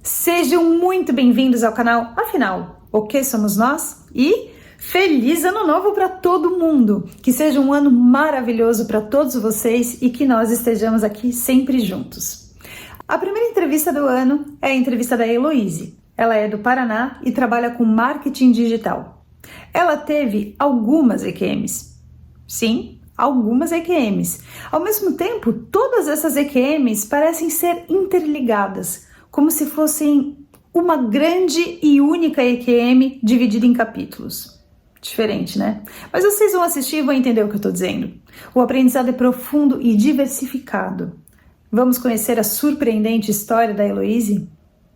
Sejam muito bem-vindos ao canal Afinal, o que somos nós? E feliz ano novo para todo mundo! Que seja um ano maravilhoso para todos vocês e que nós estejamos aqui sempre juntos. A primeira entrevista do ano é a entrevista da Heloise. Ela é do Paraná e trabalha com marketing digital. Ela teve algumas EQMs. Sim, algumas EQMs. Ao mesmo tempo, todas essas EQMs parecem ser interligadas, como se fossem uma grande e única EQM dividida em capítulos. Diferente, né? Mas vocês vão assistir e vão entender o que eu estou dizendo. O aprendizado é profundo e diversificado. Vamos conhecer a surpreendente história da Heloise?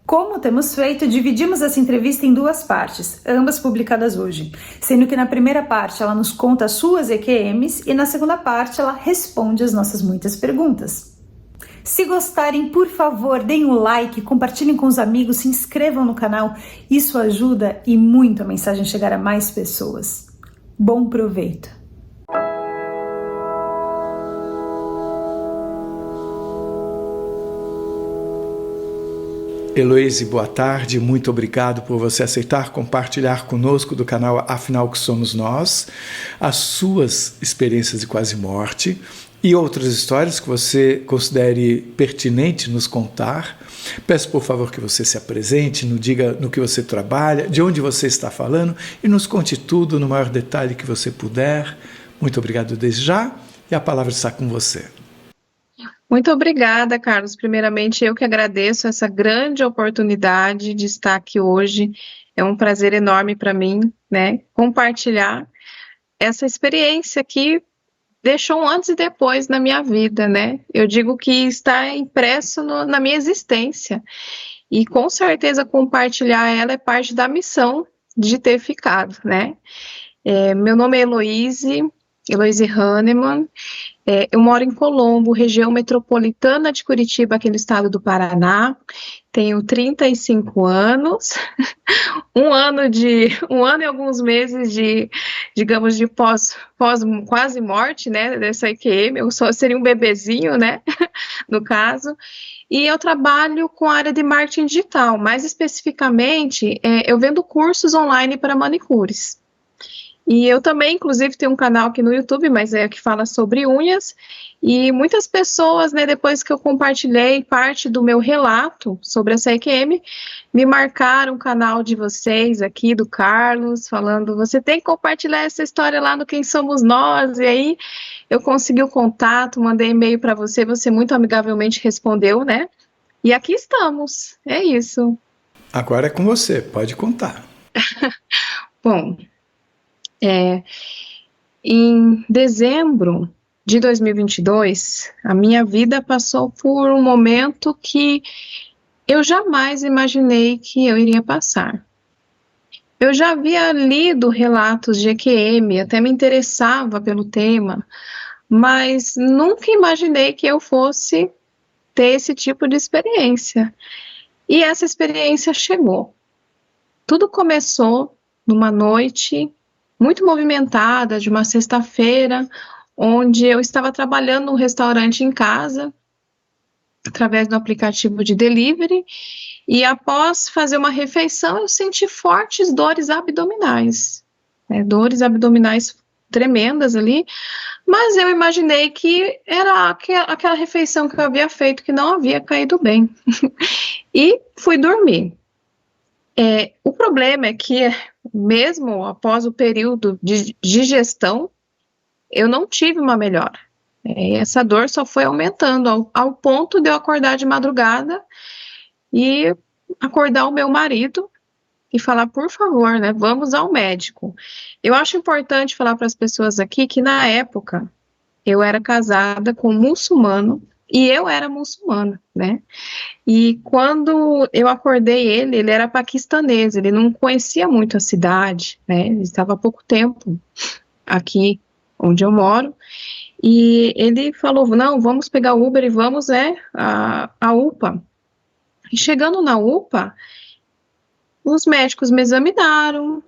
Como temos feito, dividimos essa entrevista em duas partes, ambas publicadas hoje, sendo que na primeira parte ela nos conta as suas EQMs e na segunda parte ela responde as nossas muitas perguntas. Se gostarem, por favor, deem um like, compartilhem com os amigos, se inscrevam no canal. Isso ajuda e muito a mensagem chegar a mais pessoas. Bom proveito! Heloise, boa tarde. Muito obrigado por você aceitar compartilhar conosco do canal Afinal que Somos Nós, as suas experiências de quase morte e outras histórias que você considere pertinente nos contar. Peço, por favor, que você se apresente, nos diga no que você trabalha, de onde você está falando e nos conte tudo no maior detalhe que você puder. Muito obrigado desde já e a palavra está com você. Muito obrigada, Carlos. Primeiramente, eu que agradeço essa grande oportunidade de estar aqui hoje. É um prazer enorme para mim, né, compartilhar essa experiência que deixou um antes e depois na minha vida, né? Eu digo que está impresso na minha existência. E com certeza compartilhar ela é parte da missão de ter ficado, né? Meu nome é Heloise Hahnemann. Eu moro em Colombo, região metropolitana de Curitiba, aqui no estado do Paraná. Tenho 35 anos, um ano e alguns meses de, digamos, de pós quase morte, né, dessa EQM. Eu só seria um bebezinho, né, no caso. E eu trabalho com a área de marketing digital, mais especificamente, eu vendo cursos online para manicures. E eu também, inclusive, tenho um canal aqui no YouTube, mas que fala sobre unhas, e muitas pessoas, né, depois que eu compartilhei parte do meu relato sobre essa EQM, me marcaram o canal de vocês aqui, do Carlos, falando, você tem que compartilhar essa história lá no Quem Somos Nós, e aí eu consegui o contato, mandei e-mail para você, você muito amigavelmente respondeu, né, e aqui estamos, é isso. Agora é com você, pode contar. Bom... Em dezembro de 2022, a minha vida passou por um momento que eu jamais imaginei que eu iria passar. Eu já havia lido relatos de EQM, até me interessava pelo tema, mas nunca imaginei que eu fosse ter esse tipo de experiência. E essa experiência chegou. Tudo começou numa noite muito movimentada, de uma sexta-feira, onde eu estava trabalhando num restaurante em casa, através do aplicativo de delivery, e após fazer uma refeição, eu senti fortes dores abdominais, dores abdominais tremendas ali, mas eu imaginei que era aquela refeição que eu havia feito, que não havia caído bem, e fui dormir. O problema é que, mesmo após o período de digestão, eu não tive uma melhora. Essa dor só foi aumentando ao ponto de eu acordar de madrugada e acordar o meu marido e falar, por favor, né, vamos ao médico. Eu acho importante falar para as pessoas aqui que, na época, eu era casada com um muçulmano e eu era muçulmana, né? E quando eu acordei ele era paquistanês, ele não conhecia muito a cidade, né? Ele estava há pouco tempo aqui onde eu moro, e ele falou, não, vamos pegar o Uber e vamos, a UPA. E chegando na UPA, os médicos me examinaram,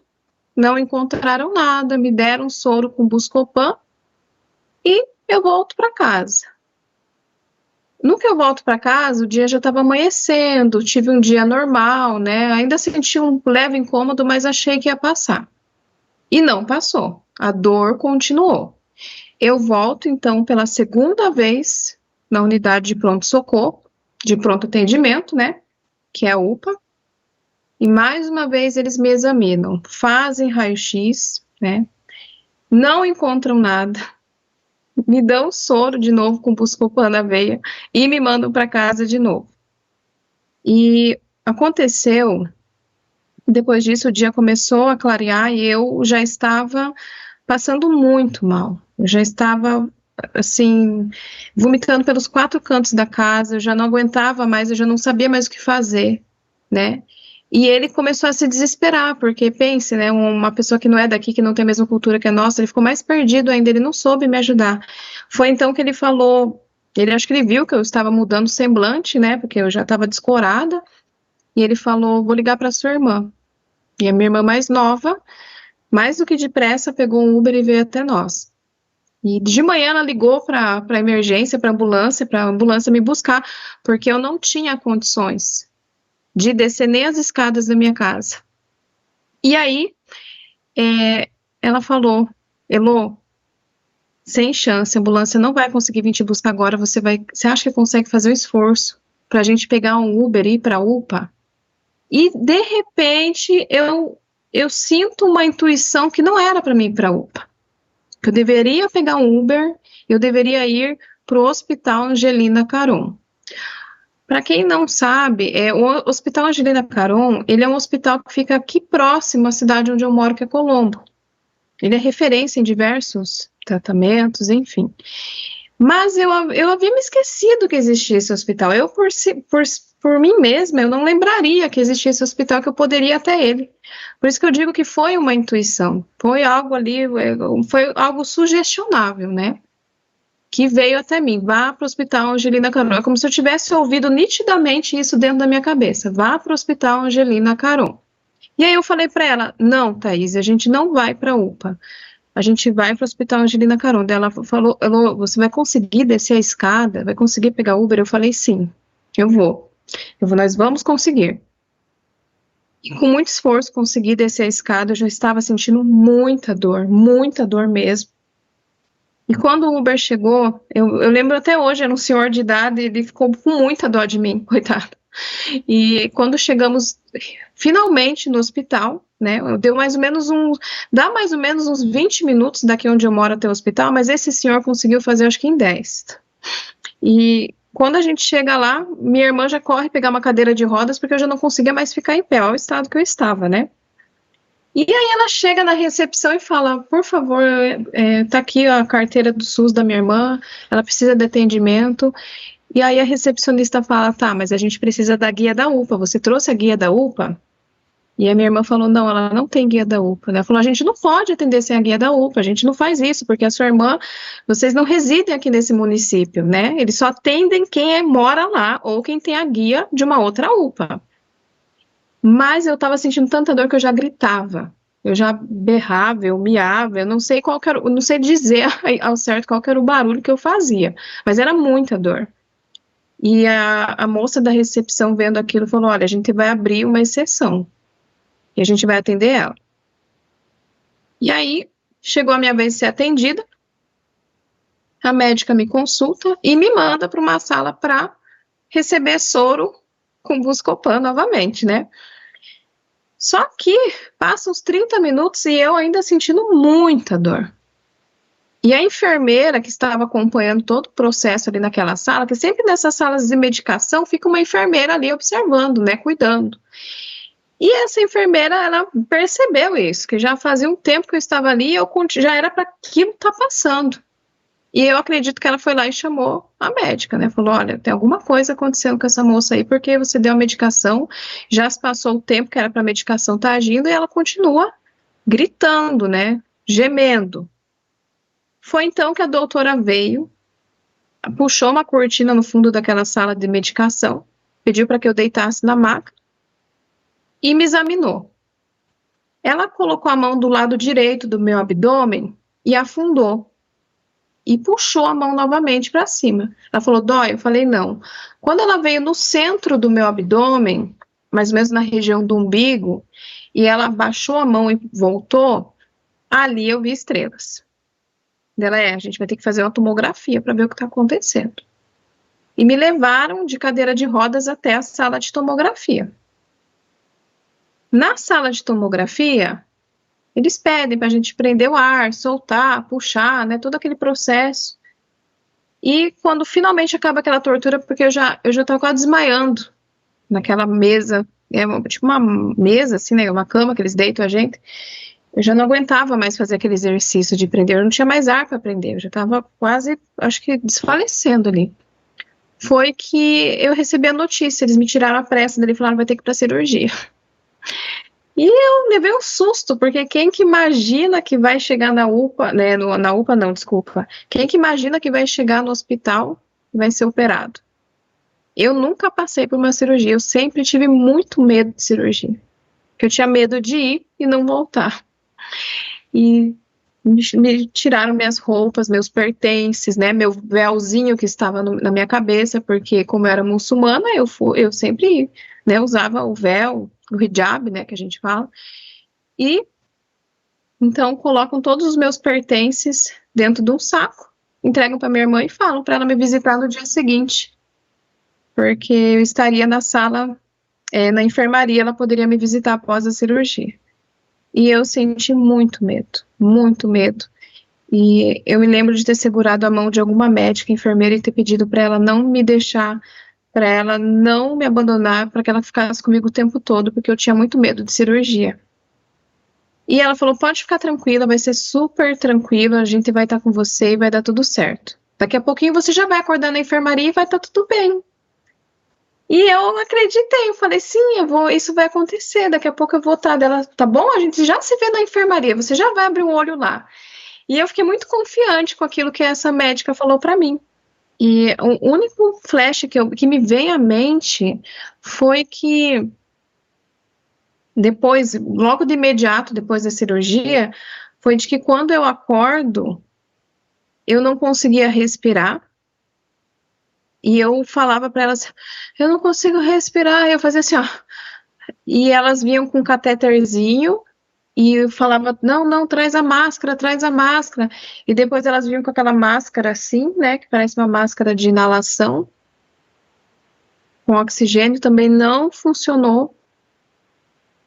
não encontraram nada, me deram soro com Buscopan, e eu volto para casa. No que eu volto para casa, o dia já estava amanhecendo, tive um dia normal, né? Ainda senti um leve incômodo, mas achei que ia passar. E não passou. A dor continuou. Eu volto, então, pela segunda vez na unidade de pronto-socorro, de pronto atendimento, né? Que é a UPA. E mais uma vez eles me examinam, fazem raio-x, né? Não encontram nada. Me dão soro de novo com Buscopan na veia e me mandam para casa de novo. E aconteceu, depois disso o dia começou a clarear e eu já estava passando muito mal. Eu já estava, assim, vomitando pelos 4 cantos da casa, eu já não aguentava mais, eu já não sabia mais o que fazer, né? E ele começou a se desesperar, porque pense, né, uma pessoa que não é daqui, que não tem a mesma cultura que a nossa, ele ficou mais perdido ainda, ele não soube me ajudar. Foi então que ele falou, ele acho que ele viu que eu estava mudando o semblante, né, porque eu já estava descorada, e ele falou, vou ligar para sua irmã. E a minha irmã mais nova, mais do que depressa, pegou um Uber e veio até nós. E de manhã ela ligou para a emergência, para a ambulância me buscar, porque eu não tinha condições de descer nem as escadas da minha casa. E aí, ela falou, Elô, sem chance, a ambulância não vai conseguir vir te buscar agora, você acha que consegue fazer um esforço para a gente pegar um Uber e ir para a UPA? E, de repente, eu sinto uma intuição que não era para mim ir para a UPA. Que eu deveria pegar um Uber, eu deveria ir para o Hospital Angelina Caron. Para quem não sabe, o Hospital Angelina Caron, ele é um hospital que fica aqui próximo à cidade onde eu moro, que é Colombo. Ele é referência em diversos tratamentos, enfim. Mas eu havia me esquecido que existia esse hospital. Eu, por mim mesma, eu não lembraria que existia esse hospital, que eu poderia ir até ele. Por isso que eu digo que foi uma intuição. Foi algo ali, foi algo sugestionável, né? Que veio até mim, vá para o Hospital Angelina Caron. É como se eu tivesse ouvido nitidamente isso dentro da minha cabeça. Vá para o Hospital Angelina Caron. E aí eu falei para ela, não, Thaís, a gente não vai para a UPA. A gente vai para o Hospital Angelina Caron. Daí ela falou, você vai conseguir descer a escada? Vai conseguir pegar Uber? Eu falei, sim, eu vou. Nós vamos conseguir. E com muito esforço consegui descer a escada, eu já estava sentindo muita dor mesmo. E quando o Uber chegou, eu lembro até hoje, era um senhor de idade, ele ficou com muita dó de mim, coitado. E quando chegamos finalmente no hospital, né, dá mais ou menos uns 20 minutos daqui onde eu moro até o hospital, mas esse senhor conseguiu fazer acho que em 10. E quando a gente chega lá, minha irmã já corre pegar uma cadeira de rodas, porque eu já não conseguia mais ficar em pé, ao estado que eu estava, né. E aí ela chega na recepção e fala, por favor, tá aqui a carteira do SUS da minha irmã, ela precisa de atendimento. E aí a recepcionista fala, tá, mas a gente precisa da guia da UPA, você trouxe a guia da UPA? E a minha irmã falou, não, ela não tem guia da UPA. Ela falou, a gente não pode atender sem a guia da UPA, a gente não faz isso, porque a sua irmã, vocês não residem aqui nesse município, né? Eles só atendem quem mora lá, ou quem tem a guia de uma outra UPA. Mas eu estava sentindo tanta dor que eu já gritava, eu já berrava, eu miava, eu não sei não sei dizer ao certo qual era o barulho que eu fazia, mas era muita dor. E a moça da recepção vendo aquilo falou, olha, a gente vai abrir uma exceção e a gente vai atender ela. E aí chegou a minha vez de ser atendida, a médica me consulta e me manda para uma sala para receber soro com Buscopan novamente, né? Só que passa uns 30 minutos e eu ainda sentindo muita dor. E a enfermeira que estava acompanhando todo o processo ali naquela sala, que sempre nessas salas de medicação fica uma enfermeira ali observando, né, cuidando. E essa enfermeira, ela percebeu isso, que já fazia um tempo que eu estava ali e já era para aquilo estar passando. E eu acredito que ela foi lá e chamou a médica, né? Falou, olha, tem alguma coisa acontecendo com essa moça aí, porque você deu a medicação, já se passou o tempo que era para a medicação estar agindo, e ela continua gritando, né? Gemendo. Foi então que a doutora veio, puxou uma cortina no fundo daquela sala de medicação, pediu para que eu deitasse na maca e me examinou. Ela colocou a mão do lado direito do meu abdômen e afundou. e puxou a mão novamente para cima. Ela falou, dói? Eu falei, não. Quando ela veio no centro do meu abdômen, mais ou menos na região do umbigo, e ela abaixou a mão e voltou, ali eu vi estrelas. A gente vai ter que fazer uma tomografia para ver o que está acontecendo. E me levaram de cadeira de rodas até a sala de tomografia. Na sala de tomografia, eles pedem para a gente prender o ar, soltar, puxar, né, todo aquele processo. E quando finalmente acaba aquela tortura, porque eu já estava quase desmaiando naquela mesa, tipo uma mesa, assim, né, uma cama que eles deitam a gente, eu já não aguentava mais fazer aquele exercício de prender, eu não tinha mais ar para prender, eu já estava quase, acho que desfalecendo ali. Foi que eu recebi a notícia, eles me tiraram a pressa, dele falaram, vai ter que ir para cirurgia. E eu levei um susto, porque quem que imagina que vai chegar na UPA, né, na UPA não, desculpa, quem que imagina que vai chegar no hospital e vai ser operado? Eu nunca passei por uma cirurgia, eu sempre tive muito medo de cirurgia, porque eu tinha medo de ir e não voltar. E me tiraram minhas roupas, meus pertences, né, meu véuzinho que estava na minha cabeça, porque como eu era muçulmana, eu sempre, né, usava o véu, o hijab, né, que a gente fala, e então colocam todos os meus pertences dentro de um saco, entregam para minha irmã e falam para ela me visitar no dia seguinte, porque eu estaria na sala, na enfermaria, ela poderia me visitar após a cirurgia. E eu senti muito medo. E eu me lembro de ter segurado a mão de alguma médica, enfermeira, e ter pedido para ela não me deixar, para ela não me abandonar, para que ela ficasse comigo o tempo todo, porque eu tinha muito medo de cirurgia. E ela falou, pode ficar tranquila, vai ser super tranquilo, a gente vai estar com você e vai dar tudo certo. Daqui a pouquinho você já vai acordar na enfermaria e vai estar tudo bem. E eu acreditei, eu falei, sim, isso vai acontecer, daqui a pouco eu vou estar dela, tá bom? A gente já se vê na enfermaria, você já vai abrir um olho lá. E eu fiquei muito confiante com aquilo que essa médica falou para mim. E o único flash que me veio à mente foi que depois, logo de imediato, depois da cirurgia, foi de que quando eu acordo, eu não conseguia respirar. E eu falava para elas, eu não consigo respirar, eu fazia assim, ó. E elas vinham com um catéterzinho e eu falava, não, traz a máscara. E depois elas vinham com aquela máscara assim, né, que parece uma máscara de inalação, com oxigênio, também não funcionou.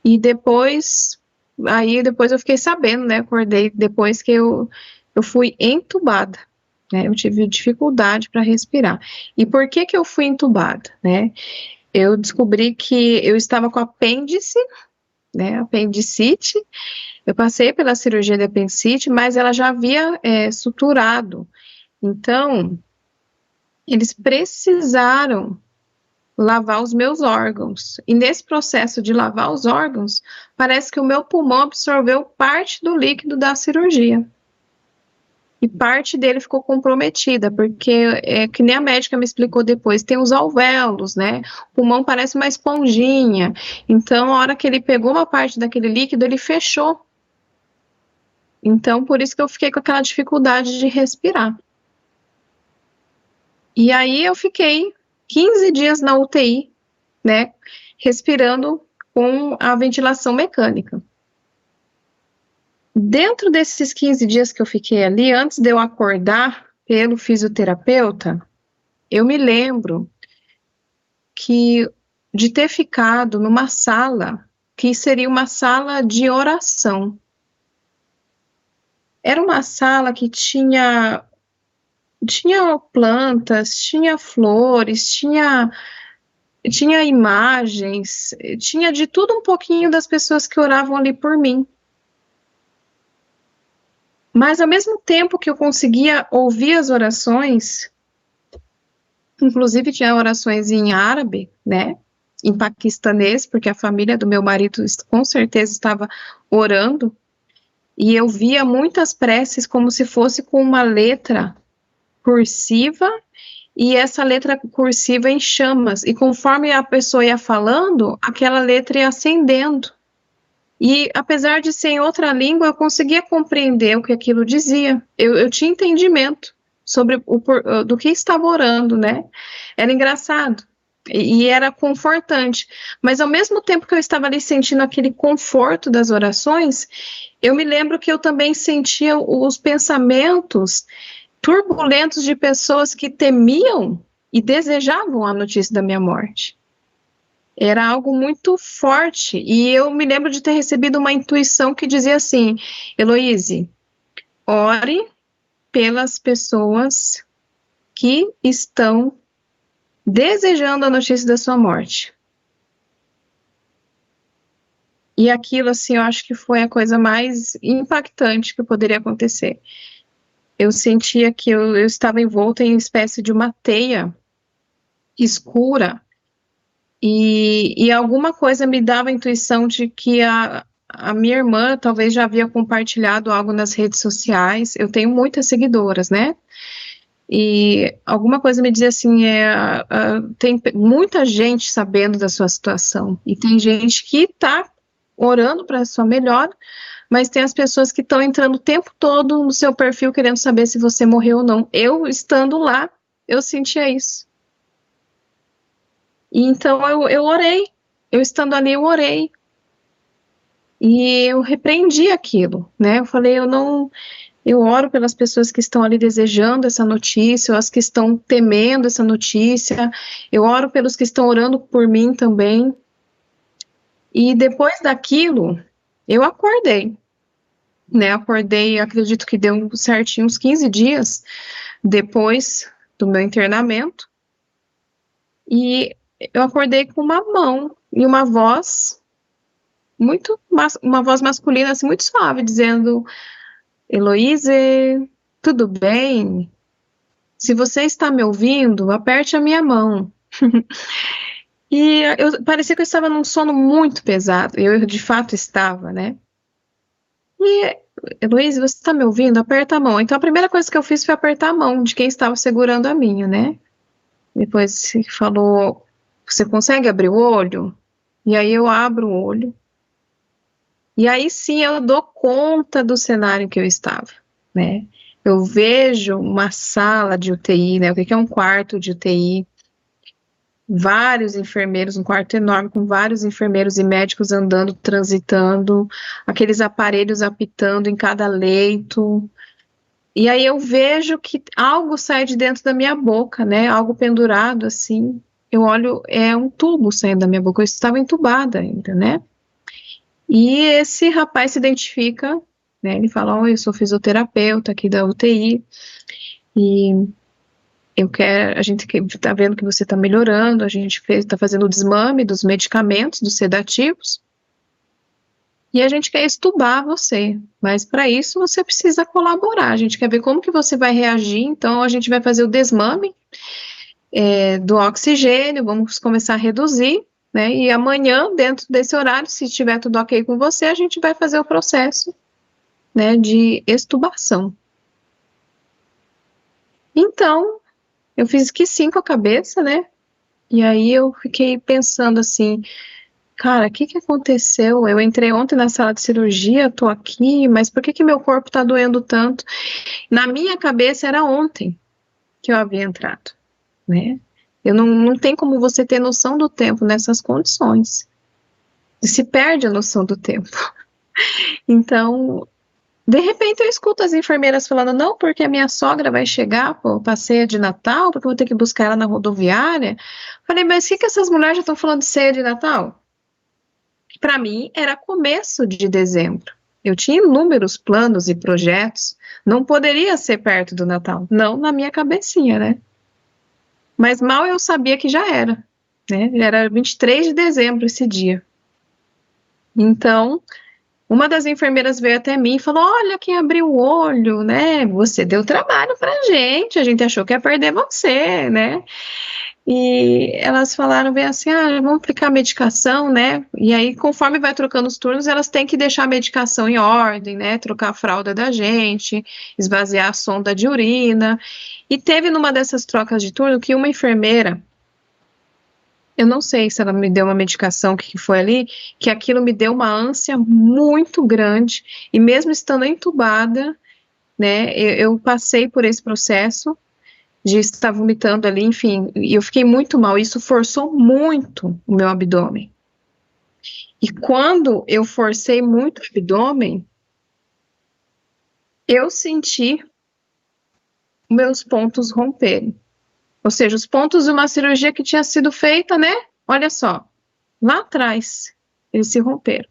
E depois eu fiquei sabendo, né, acordei depois que eu fui entubada. Eu tive dificuldade para respirar. E por que eu fui entubada, né? Eu descobri que eu estava com apêndice, né? Apendicite. Eu passei pela cirurgia de apendicite, mas ela já havia suturado. Então, eles precisaram lavar os meus órgãos. E nesse processo de lavar os órgãos, parece que o meu pulmão absorveu parte do líquido da cirurgia. E parte dele ficou comprometida, porque, que nem a médica me explicou depois, tem os alvéolos, né? O pulmão parece uma esponjinha. Então, a hora que ele pegou uma parte daquele líquido, ele fechou. Então, por isso que eu fiquei com aquela dificuldade de respirar. E aí, eu fiquei 15 dias na UTI, né? Respirando com a ventilação mecânica. Dentro desses 15 dias que eu fiquei ali, antes de eu acordar pelo fisioterapeuta, eu me lembro de ter ficado numa sala, que seria uma sala de oração. Era uma sala que tinha plantas, tinha flores, tinha imagens, tinha de tudo um pouquinho das pessoas que oravam ali por mim. Mas, ao mesmo tempo que eu conseguia ouvir as orações, inclusive tinha orações em árabe, né, em paquistanês, porque a família do meu marido com certeza estava orando, e eu via muitas preces como se fosse com uma letra cursiva, e essa letra cursiva em chamas, e conforme a pessoa ia falando, aquela letra ia acendendo. E, apesar de ser em outra língua, eu conseguia compreender o que aquilo dizia. Eu tinha entendimento. sobre do que estava orando, né? Era engraçado e era confortante, mas ao mesmo tempo que eu estava ali sentindo aquele conforto das orações, eu me lembro que eu também sentia os pensamentos turbulentos de pessoas que temiam e desejavam a notícia da minha morte. Era algo muito forte, e eu me lembro de ter recebido uma intuição que dizia assim: Heloíse, ore pelas pessoas que estão desejando a notícia da sua morte. E aquilo, assim, eu acho que foi a coisa mais impactante que poderia acontecer. Eu sentia que eu estava envolta em uma espécie de uma teia escura, e alguma coisa me dava a intuição de que a minha irmã talvez já havia compartilhado algo nas redes sociais. Eu tenho muitas seguidoras, né? E alguma coisa me dizia assim, tem muita gente sabendo da sua situação, e tem gente que está orando para a sua melhora, mas tem as pessoas que estão entrando o tempo todo no seu perfil querendo saber se você morreu ou não. Eu, estando lá, eu sentia isso. E então eu orei, eu estando ali, eu orei. E eu repreendi aquilo, né? Eu falei, eu oro pelas pessoas que estão ali desejando essa notícia, ou as que estão temendo essa notícia, eu oro pelos que estão orando por mim também. E depois daquilo, eu acordei, né? Acordei, acredito que deu certinho uns 15 dias depois do meu internamento, e eu acordei com uma mão e uma voz uma voz masculina, assim, muito suave, dizendo: Heloíse, tudo bem? Se você está me ouvindo, aperte a minha mão. E parecia que eu estava num sono muito pesado, eu de fato estava, né? E, Heloíse, você está me ouvindo? Aperta a mão. Então a primeira coisa que eu fiz foi apertar a mão de quem estava segurando a minha, né? Depois ele falou: você consegue abrir o olho? E aí eu abro o olho. E aí sim eu dou conta do cenário que eu estava, né? Eu vejo uma sala de UTI, né? O que é um quarto de UTI? Vários enfermeiros, um quarto enorme com vários enfermeiros e médicos andando, transitando, aqueles aparelhos apitando em cada leito. E aí eu vejo que algo sai de dentro da minha boca, né? Algo pendurado assim. Eu olho, é um tubo saindo da minha boca. Eu estava entubada ainda, né? E esse rapaz se identifica, né? Ele fala: eu sou fisioterapeuta aqui da UTI, e a gente está vendo que você está melhorando, a gente está fazendo o desmame dos medicamentos, dos sedativos, e a gente quer extubar você, mas para isso você precisa colaborar, a gente quer ver como que você vai reagir, então a gente vai fazer o desmame do oxigênio, vamos começar a reduzir, né, e amanhã, dentro desse horário, se estiver tudo ok com você, a gente vai fazer o processo, né, de extubação. Então, eu fiz que sim com a cabeça, né, e aí eu fiquei pensando assim, cara, o que aconteceu? Eu entrei ontem na sala de cirurgia, tô aqui, mas por que meu corpo tá doendo tanto? Na minha cabeça era ontem que eu havia entrado, né? Não tem como você ter noção do tempo nessas condições. Se perde a noção do tempo. Então, de repente eu escuto as enfermeiras falando: não, porque a minha sogra vai chegar para ceia de Natal, porque eu vou ter que buscar ela na rodoviária. Falei, mas o que essas mulheres já estão falando de ceia de Natal? Para mim, era começo de dezembro. Eu tinha inúmeros planos e projetos. Não poderia ser perto do Natal. Não na minha cabecinha, né? Mas mal eu sabia que já era, né? Era 23 de dezembro esse dia. Então, uma das enfermeiras veio até mim e falou: olha quem abriu o olho, né? Você deu trabalho pra gente, a gente achou que ia perder você, né? E elas falaram bem assim: vamos aplicar a medicação, né? E aí, conforme vai trocando os turnos, elas têm que deixar a medicação em ordem, né? Trocar a fralda da gente, esvaziar a sonda de urina. E teve numa dessas trocas de turno que uma enfermeira, eu não sei se ela me deu uma medicação, o que foi ali, que aquilo me deu uma ânsia muito grande, e mesmo estando entubada, né? Eu passei por esse processo de estar vomitando ali, enfim, e eu fiquei muito mal. Isso forçou muito o meu abdômen. E quando eu forcei muito o abdômen, eu senti meus pontos romperem. Ou seja, os pontos de uma cirurgia que tinha sido feita, né? Olha só, lá atrás, eles se romperam.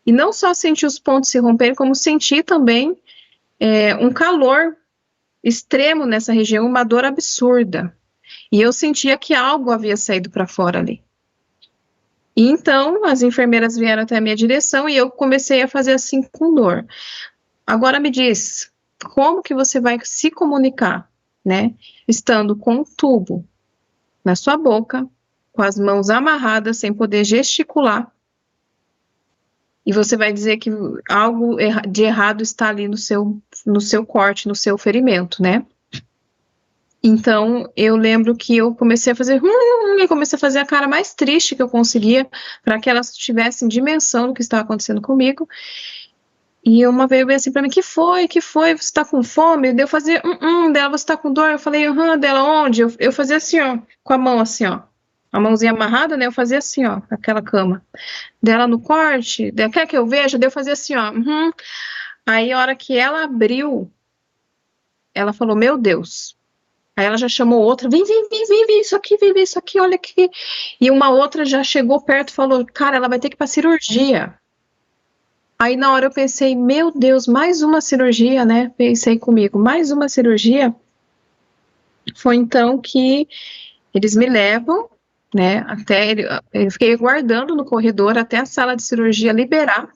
E não só senti os pontos se romperem, como senti também um calor extremo nessa região, uma dor absurda. E eu sentia que algo havia saído para fora ali. E então, as enfermeiras vieram até a minha direção e eu comecei a fazer assim com dor. Agora me diz, como que você vai se comunicar, né? Estando com um tubo na sua boca, com as mãos amarradas, sem poder gesticular, e você vai dizer que algo de errado está ali no seu corte, no seu ferimento, né? Então, eu lembro que eu comecei a fazer e comecei a fazer a cara mais triste que eu conseguia, para que elas tivessem dimensão do que estava acontecendo comigo. E uma veio bem assim pra mim, que foi? Você tá com fome? Daí eu fazia, dela, você tá com dor? Eu falei, dela, onde? Eu fazia assim, ó, com a mão assim, ó, a mãozinha amarrada, né, eu fazia assim, ó, aquela cama. Dela no corte, dela, quer que eu veja? Daí eu fazia assim, ó, Aí a hora que ela abriu, ela falou, meu Deus. Aí ela já chamou outra, vem isso aqui, olha aqui. E uma outra já chegou perto e falou, cara, ela vai ter que ir pra cirurgia. Aí na hora eu pensei, meu Deus, mais uma cirurgia, né? Pensei comigo, mais uma cirurgia. Foi então que eles me levam, né? Eu fiquei aguardando no corredor até a sala de cirurgia liberar.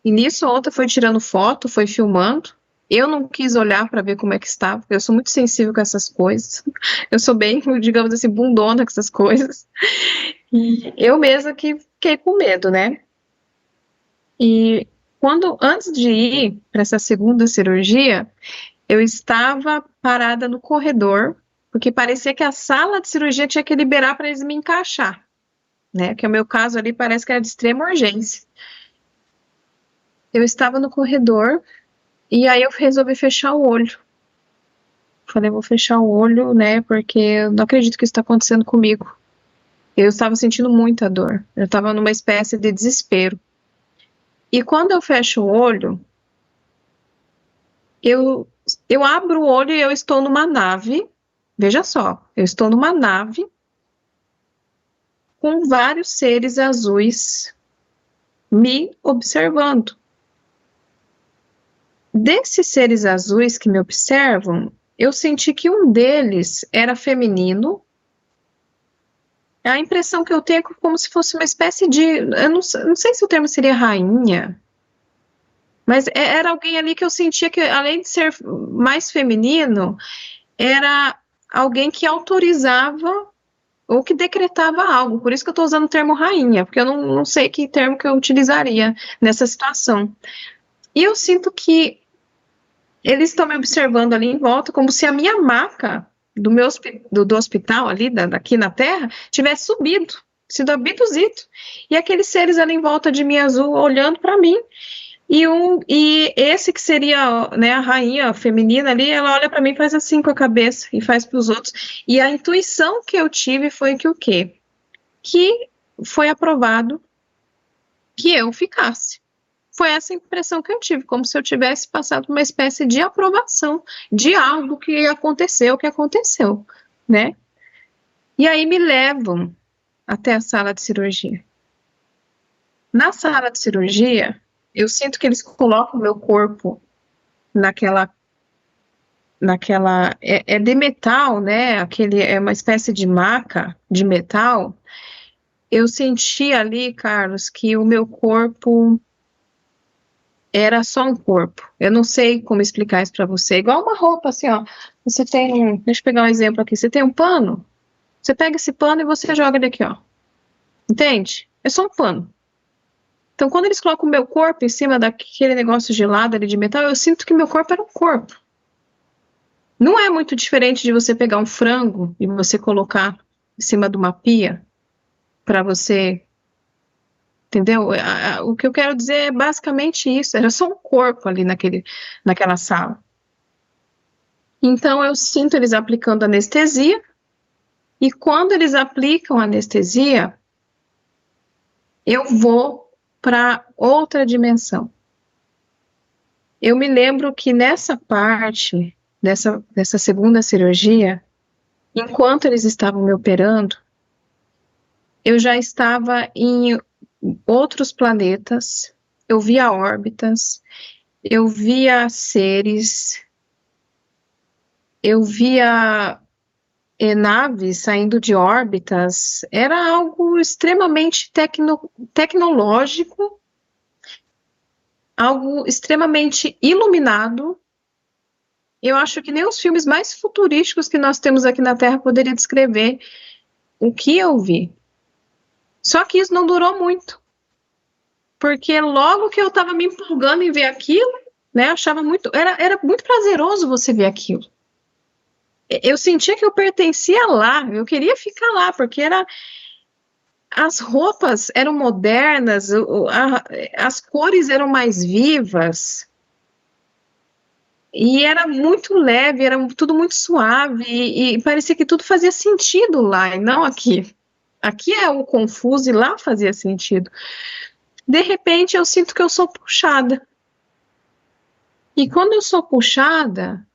E nisso a outra foi tirando foto, foi filmando. Eu não quis olhar para ver como é que estava, porque eu sou muito sensível com essas coisas. Eu sou bem, digamos assim, bundona com essas coisas. E eu mesma que fiquei com medo, né? E antes de ir para essa segunda cirurgia, eu estava parada no corredor, porque parecia que a sala de cirurgia tinha que liberar para eles me encaixar, né? Que o meu caso ali parece que era de extrema urgência. Eu estava no corredor e aí eu resolvi fechar o olho. Falei, vou fechar o olho, né? Porque eu não acredito que isso está acontecendo comigo. Eu estava sentindo muita dor. Eu estava numa espécie de desespero. E quando eu fecho o olho, eu abro o olho e eu estou numa nave. Veja só, eu estou numa nave com vários seres azuis me observando. Desses seres azuis que me observam, eu senti que um deles era feminino. A impressão que eu tenho é como se fosse uma espécie de... Eu não sei se o termo seria rainha, mas era alguém ali que eu sentia que, além de ser mais feminino, era alguém que autorizava ou que decretava algo. Por isso que eu estou usando o termo rainha, porque eu não sei que termo que eu utilizaria nessa situação. E eu sinto que eles estão me observando ali em volta, como se a minha maca do hospital ali, daqui na Terra, tivesse subido, sido abduzido. E aqueles seres ali em volta de mim azul, olhando para mim. E esse que seria, né, a rainha feminina ali, ela olha para mim e faz assim com a cabeça e faz para os outros. E a intuição que eu tive foi que o quê? Que foi aprovado que eu ficasse. Foi essa impressão que eu tive, como se eu tivesse passado uma espécie de aprovação de algo que aconteceu, né? E aí me levam até a sala de cirurgia. Na sala de cirurgia, eu sinto que eles colocam o meu corpo naquela é de metal, né? É uma espécie de maca de metal. Eu senti ali, Carlos, que o meu corpo era só um corpo. Eu não sei como explicar isso para você. Igual uma roupa, assim, ó. Você tem, deixa eu pegar um exemplo aqui. Você tem um pano, você pega esse pano e você joga ele aqui, ó. Entende? É só um pano. Então, quando eles colocam o meu corpo em cima daquele negócio gelado ali de metal, eu sinto que meu corpo era um corpo. Não é muito diferente de você pegar um frango e você colocar em cima de uma pia para você entendeu? O que eu quero dizer é basicamente isso, era só um corpo ali naquela sala. Então eu sinto eles aplicando anestesia, e quando eles aplicam anestesia, eu vou para outra dimensão. Eu me lembro que nessa parte, dessa segunda cirurgia, enquanto eles estavam me operando, eu já estava em outros planetas, eu via órbitas, eu via seres, eu via naves saindo de órbitas, era algo extremamente tecnológico, algo extremamente iluminado. Eu acho que nem os filmes mais futurísticos que nós temos aqui na Terra poderiam descrever o que eu vi. Só que isso não durou muito, porque logo que eu estava me empolgando em ver aquilo, né, achava muito, era muito prazeroso você ver aquilo. Eu sentia que eu pertencia lá, eu queria ficar lá, porque as roupas eram modernas, as cores eram mais vivas, e era muito leve, era tudo muito suave, e parecia que tudo fazia sentido lá, e não aqui. Aqui é o confuso, e lá fazia sentido. De repente, eu sinto que eu sou puxada. E quando eu sou puxada,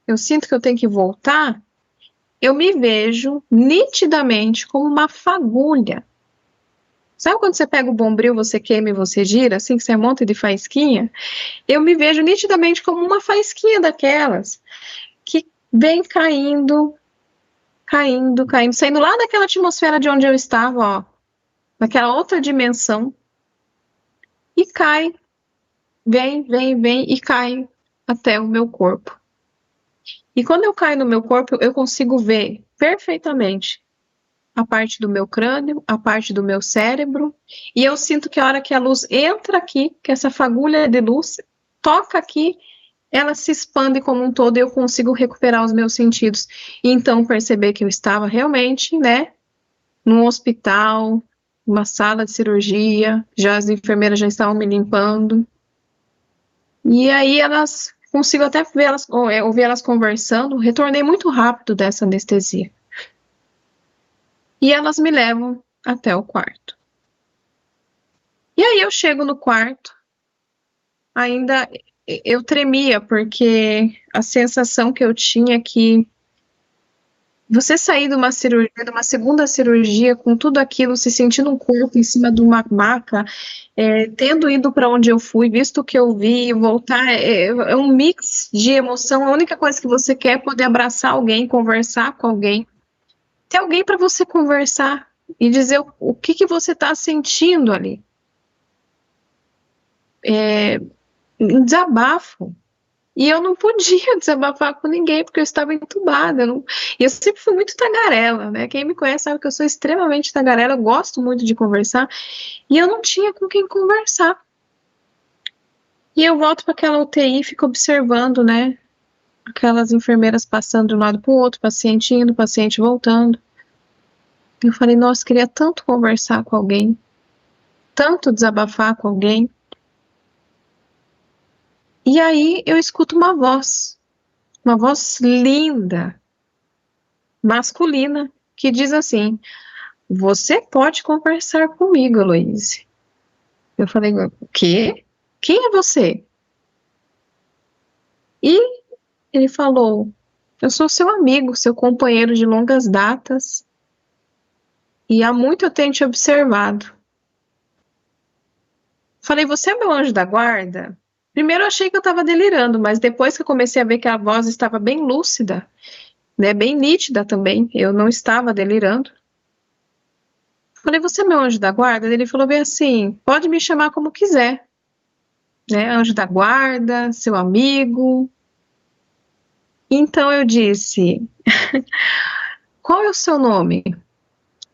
eu sinto que eu tenho que voltar, eu me vejo nitidamente como uma fagulha. Sabe quando você pega o bombril, você queima e você gira, assim que você monta de faísquinha? Eu me vejo nitidamente como uma faísquinha daquelas, que vem caindo, saindo lá daquela atmosfera de onde eu estava, ó, naquela outra dimensão, e cai, vem, e cai até o meu corpo. E quando eu caio no meu corpo, eu consigo ver perfeitamente a parte do meu crânio, a parte do meu cérebro, e eu sinto que a hora que a luz entra aqui, que essa fagulha de luz toca aqui, ela se expande como um todo e eu consigo recuperar os meus sentidos. E então perceber que eu estava realmente, né, num hospital, uma sala de cirurgia, já as enfermeiras já estavam me limpando. E aí consigo até ouvir elas conversando, retornei muito rápido dessa anestesia. E elas me levam até o quarto. E aí eu chego no quarto, ainda eu tremia, porque a sensação que eu tinha é que você sair de uma cirurgia, de uma segunda cirurgia, com tudo aquilo, se sentindo um corpo em cima de uma maca, tendo ido para onde eu fui, visto o que eu vi, voltar, é um mix de emoção. A única coisa que você quer é poder abraçar alguém, conversar com alguém, ter alguém para você conversar e dizer o que você está sentindo ali. Um desabafo. E eu não podia desabafar com ninguém, porque eu estava entubada. E eu sempre fui muito tagarela, né? Quem me conhece sabe que eu sou extremamente tagarela, eu gosto muito de conversar, e eu não tinha com quem conversar. E eu volto para aquela UTI e fico observando, né? Aquelas enfermeiras passando de um lado para o outro, paciente indo, paciente voltando. Eu falei, nossa, queria tanto conversar com alguém, tanto desabafar com alguém. E aí eu escuto uma voz linda, masculina, que diz assim, você pode conversar comigo, Heloíse. Eu falei, o quê? Quem é você? E ele falou, eu sou seu amigo, seu companheiro de longas datas, e há muito eu tenho te observado. Falei, você é meu anjo da guarda? Primeiro eu achei que eu estava delirando, mas depois que eu comecei a ver que a voz estava bem lúcida, né, bem nítida também, eu não estava delirando. Falei, você é meu anjo da guarda? Ele falou bem assim, pode me chamar como quiser, né, anjo da guarda, seu amigo. Então eu disse, qual é o seu nome?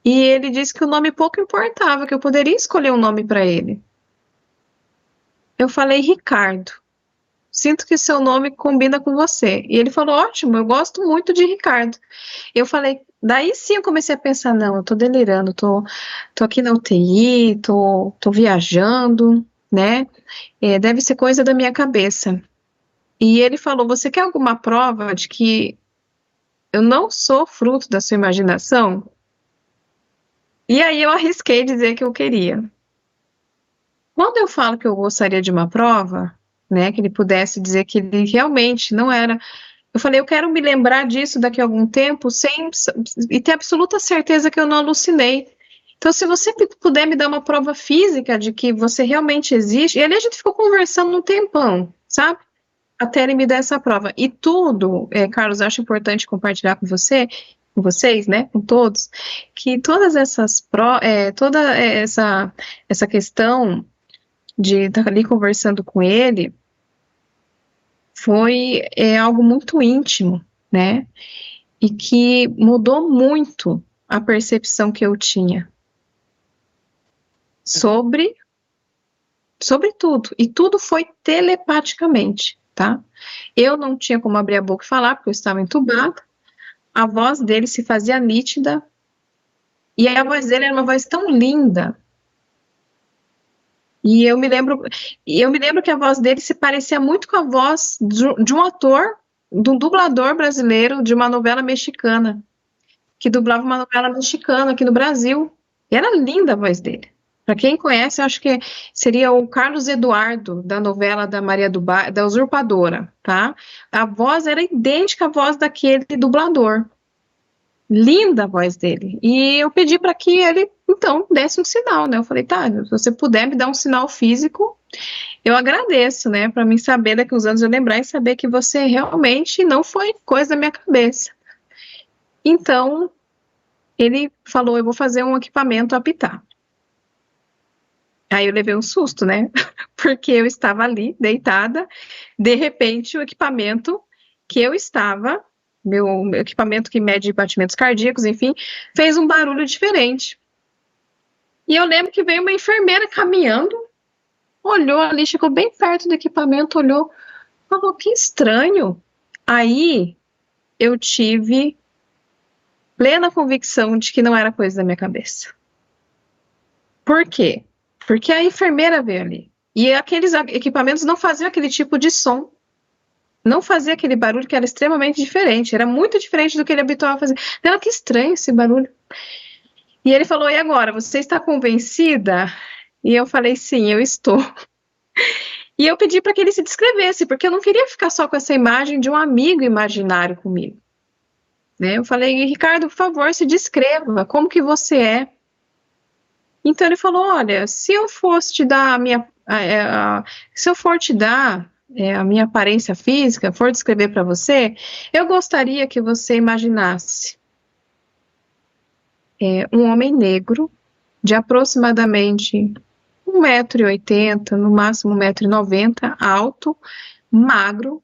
E ele disse que o nome pouco importava, que eu poderia escolher um nome para ele. Eu falei, Ricardo. sinto que seu nome combina com você. E ele falou, ótimo, eu gosto muito de Ricardo. Eu falei, daí sim eu comecei a pensar, não, eu tô delirando, tô aqui na UTI, tô viajando, né? Deve ser coisa da minha cabeça. E ele falou, você quer alguma prova de que eu não sou fruto da sua imaginação? E aí eu arrisquei dizer que eu queria. Quando eu falo que eu gostaria de uma prova, né, que ele pudesse dizer que ele realmente não era, eu falei, eu quero me lembrar disso daqui a algum tempo e ter absoluta certeza que eu não alucinei. Então, se você puder me dar uma prova física de que você realmente existe, e ali a gente ficou conversando um tempão, sabe? Até ele me dar essa prova. E tudo, Carlos, acho importante compartilhar com vocês, né, com todos, que todas essas toda essa questão de estar ali conversando com ele foi algo muito íntimo, né, e que mudou muito a percepção que eu tinha sobre tudo, e tudo foi telepaticamente, tá? Eu não tinha como abrir a boca e falar, porque eu estava entubada, a voz dele se fazia nítida, e a voz dele era uma voz tão linda, e eu me lembro que a voz dele se parecia muito com a voz de um ator, de um dublador brasileiro de uma novela mexicana, que dublava uma novela mexicana aqui no Brasil, e era linda a voz dele. Para quem conhece, eu acho que seria o Carlos Eduardo, da novela da Maria da Usurpadora, tá? A voz era idêntica à voz daquele dublador. Linda a voz dele. E eu pedi para que ele, então, desse um sinal, né? Eu falei, tá, se você puder me dar um sinal físico, eu agradeço, né? Para mim saber, daqui uns anos eu lembrar e saber que você realmente não foi coisa da minha cabeça. Então, ele falou, eu vou fazer um equipamento a apitar. Aí eu levei um susto, né? Porque eu estava ali, deitada, de repente o equipamento que eu estava, meu equipamento que mede batimentos cardíacos, enfim, fez um barulho diferente. E eu lembro que veio uma enfermeira caminhando, olhou ali, chegou bem perto do equipamento, olhou, falou, que estranho. Aí eu tive plena convicção de que não era coisa da minha cabeça. Por quê? Porque a enfermeira veio ali. E aqueles equipamentos não faziam aquele tipo de som. Não fazia aquele barulho que era extremamente diferente. Era muito diferente do que ele habituava a fazer. Ela, que estranho esse barulho. E ele falou, e agora, você está convencida? E eu falei, sim, eu estou. E eu pedi para que ele se descrevesse, porque eu não queria ficar só com essa imagem de um amigo imaginário comigo. Né? Eu falei, Ricardo, por favor, se descreva. Como que você é? Então ele falou, olha, se eu fosse te dar se eu for te dar a minha aparência física, for descrever para você, eu gostaria que você imaginasse um homem negro de aproximadamente 1,80 m, no máximo 1,90 m, alto, magro,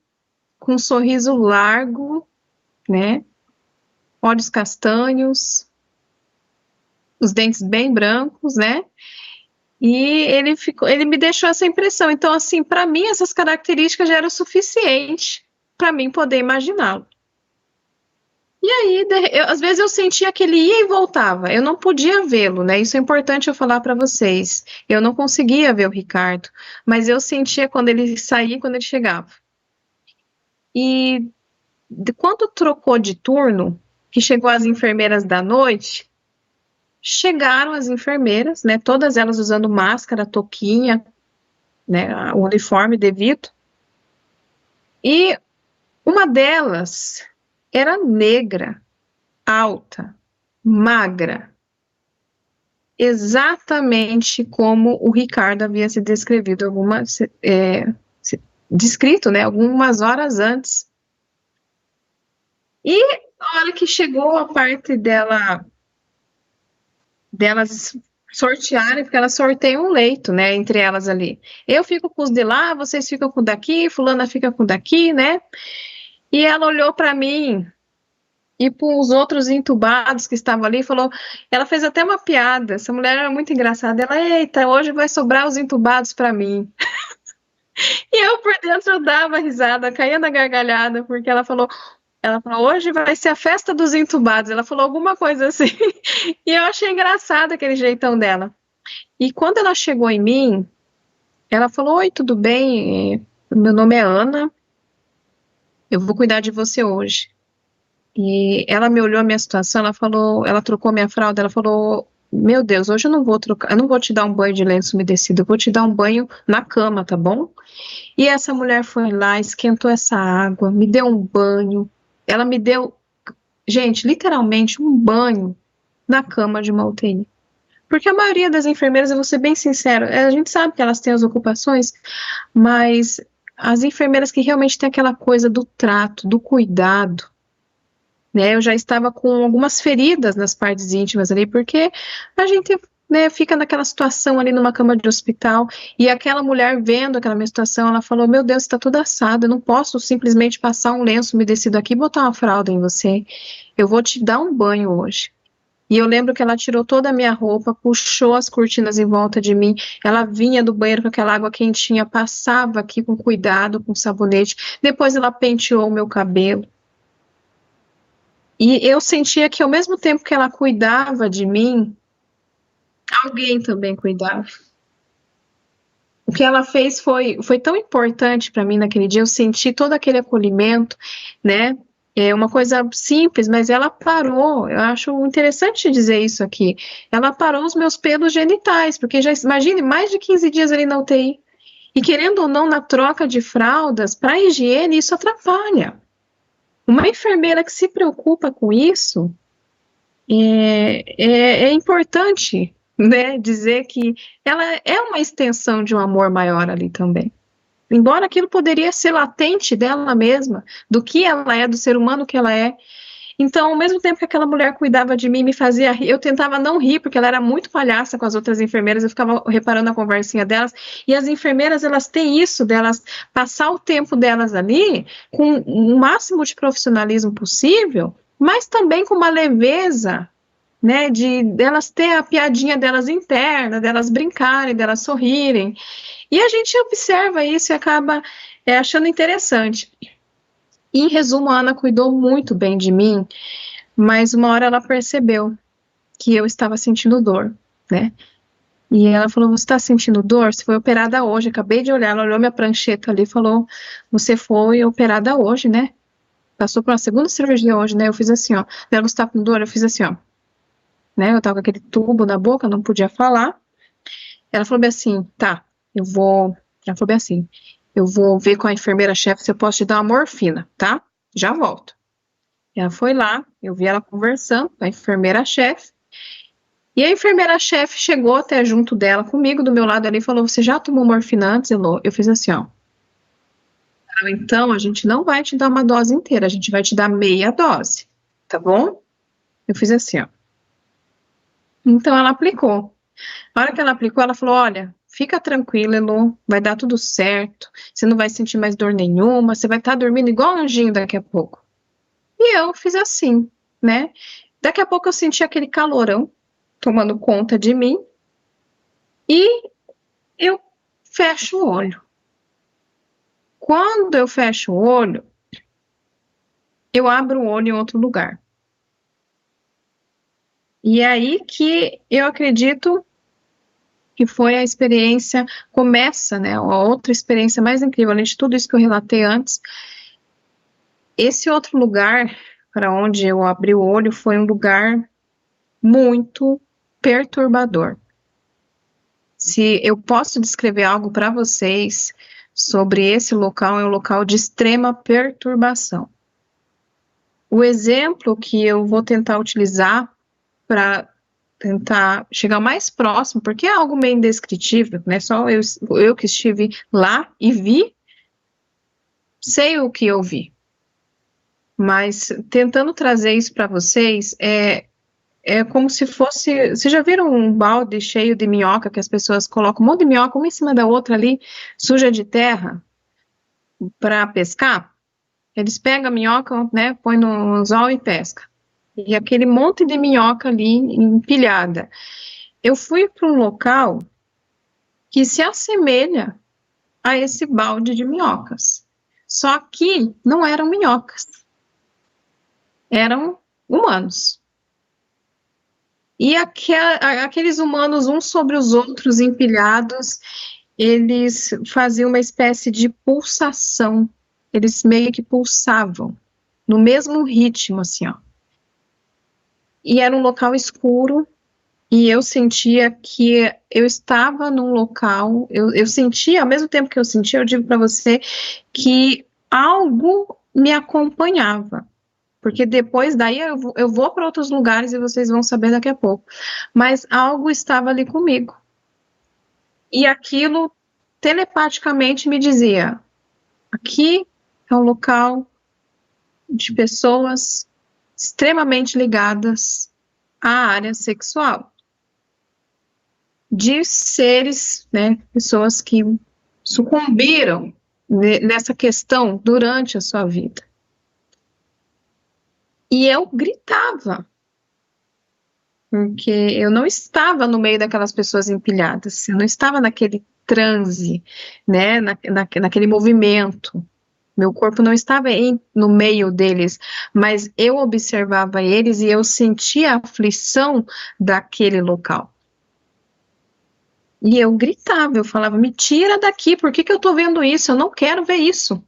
com um sorriso largo, né, olhos castanhos, os dentes bem brancos, né? E ele me deixou essa impressão. Então, assim, para mim, essas características já eram suficientes para mim poder imaginá-lo. E aí, às vezes eu sentia que ele ia e voltava. Eu não podia vê-lo, né? Isso é importante eu falar para vocês. Eu não conseguia ver o Ricardo, mas eu sentia quando ele saía e quando ele chegava. E quando trocou de turno, que chegou as enfermeiras da noite, chegaram as enfermeiras, né, todas elas usando máscara, touquinha, né, o uniforme devido, e uma delas era negra, alta, magra, exatamente como o Ricardo havia se descrevido descrito, né, algumas horas antes. E a hora que chegou a parte delas sortearem, porque elas sorteiam um leito, né, entre elas ali. Eu fico com os de lá, vocês ficam com o daqui, fulana fica com o daqui, né? E ela olhou para mim e para os outros entubados que estavam ali, falou, ela fez até uma piada, essa mulher era muito engraçada, ela, eita, hoje vai sobrar os entubados para mim. E eu por dentro dava risada, caía na gargalhada, porque ela falou, hoje vai ser a festa dos entubados. Ela falou alguma coisa assim. E eu achei engraçado aquele jeitão dela. E quando ela chegou em mim, ela falou, oi, tudo bem? Meu nome é Ana, eu vou cuidar de você hoje. E ela me olhou a minha situação, ela falou, ela trocou minha fralda, ela falou, meu Deus, hoje eu não vou trocar, eu não vou te dar um banho de lenço umedecido, eu vou te dar um banho na cama, tá bom? E essa mulher foi lá, esquentou essa água, me deu um banho, ela me deu, gente, literalmente um banho na cama de uma UTI. Porque a maioria das enfermeiras, eu vou ser bem sincero, a gente sabe que elas têm as ocupações, mas as enfermeiras que realmente têm aquela coisa do trato, do cuidado, né? Eu já estava com algumas feridas nas partes íntimas ali, porque a gente, né, fica naquela situação ali numa cama de hospital, e aquela mulher vendo aquela minha situação, ela falou, meu Deus, está tudo assado, eu não posso simplesmente passar um lenço umedecido aqui e botar uma fralda em você, eu vou te dar um banho hoje. E eu lembro que ela tirou toda a minha roupa, puxou as cortinas em volta de mim, ela vinha do banheiro com aquela água quentinha, passava aqui com cuidado, com sabonete, depois ela penteou o meu cabelo. E eu sentia que ao mesmo tempo que ela cuidava de mim, alguém também cuidava. O que ela fez foi tão importante para mim naquele dia, eu senti todo aquele acolhimento, né? É uma coisa simples, mas ela parou, eu acho interessante dizer isso aqui, ela parou os meus pelos genitais, porque já imagine mais de 15 dias ali na UTI, e querendo ou não, na troca de fraldas, para a higiene, isso atrapalha. Uma enfermeira que se preocupa com isso, é importante, né, dizer que ela é uma extensão de um amor maior ali também. Embora aquilo poderia ser latente dela mesma, do que ela é, do ser humano que ela é. Então, ao mesmo tempo que aquela mulher cuidava de mim, me fazia rir, eu tentava não rir, porque ela era muito palhaça com as outras enfermeiras, eu ficava reparando a conversinha delas, e as enfermeiras, elas têm isso, delas passar o tempo delas ali, com o máximo de profissionalismo possível, mas também com uma leveza, né, de delas ter a piadinha delas interna, delas brincarem, delas sorrirem, e a gente observa isso e acaba achando interessante. Em resumo, a Ana cuidou muito bem de mim, mas uma hora ela percebeu que eu estava sentindo dor, né? E ela falou, você está sentindo dor? Você foi operada hoje, acabei de olhar, ela olhou minha prancheta ali e falou, você foi operada hoje, né? Passou por uma segunda cirurgia hoje, né? Eu fiz assim, ó. Ela, você tá com dor? Eu fiz assim, ó. Né? Eu tava com aquele tubo na boca, não podia falar. Ela falou bem assim, tá, ela falou bem assim, eu vou ver com a enfermeira-chefe se eu posso te dar uma morfina, tá? Já volto. Ela foi lá, eu vi ela conversando com a enfermeira-chefe, e a enfermeira-chefe chegou até junto dela, comigo, do meu lado ali, e falou, você já tomou morfina antes, Elô? Eu fiz assim, ó. Então, a gente não vai te dar uma dose inteira, a gente vai te dar meia dose, tá bom? Eu fiz assim, ó. Então, ela aplicou. Na hora que ela aplicou, ela falou, olha, fica tranquila, Elô, vai dar tudo certo, você não vai sentir mais dor nenhuma, você vai estar dormindo igual um anjinho daqui a pouco. E eu fiz assim, né? Daqui a pouco eu senti aquele calorão tomando conta de mim e eu fecho o olho. Quando eu fecho o olho, eu abro o olho em outro lugar. E é aí que eu acredito que foi a experiência, começa, né, a outra experiência mais incrível, além de tudo isso que eu relatei antes, esse outro lugar para onde eu abri o olho foi um lugar muito perturbador. Se eu posso descrever algo para vocês sobre esse local, é um local de extrema perturbação. O exemplo que eu vou tentar utilizar para tentar chegar mais próximo, porque é algo meio indescritível, né? Só eu que estive lá e vi, sei o que eu vi. Mas tentando trazer isso para vocês, é como se fosse... Vocês já viram um balde cheio de minhoca que as pessoas colocam um monte de minhoca uma em cima da outra ali, suja de terra, para pescar? Eles pegam a minhoca, né, põe no anzol e pesca. E aquele monte de minhoca ali empilhada. Eu fui para um local que se assemelha a esse balde de minhocas. Só que não eram minhocas, eram humanos. E aqueles humanos, uns sobre os outros, empilhados, eles faziam uma espécie de pulsação. Eles meio que pulsavam, no mesmo ritmo, assim, ó. E era um local escuro, e eu sentia que eu estava num local, eu sentia, ao mesmo tempo que eu sentia, eu digo para você, que algo me acompanhava. Porque depois daí eu vou para outros lugares e vocês vão saber daqui a pouco. Mas algo estava ali comigo. E aquilo telepaticamente me dizia: aqui é um local de pessoas extremamente ligadas à área sexual. De seres, né, pessoas que sucumbiram nessa questão durante a sua vida. E eu gritava, porque eu não estava no meio daquelas pessoas empilhadas, eu não estava naquele transe, né, naquele movimento. Meu corpo não estava no meio deles, mas eu observava eles e eu sentia a aflição daquele local. E eu gritava, eu falava: me tira daqui, por que eu estou vendo isso? Eu não quero ver isso.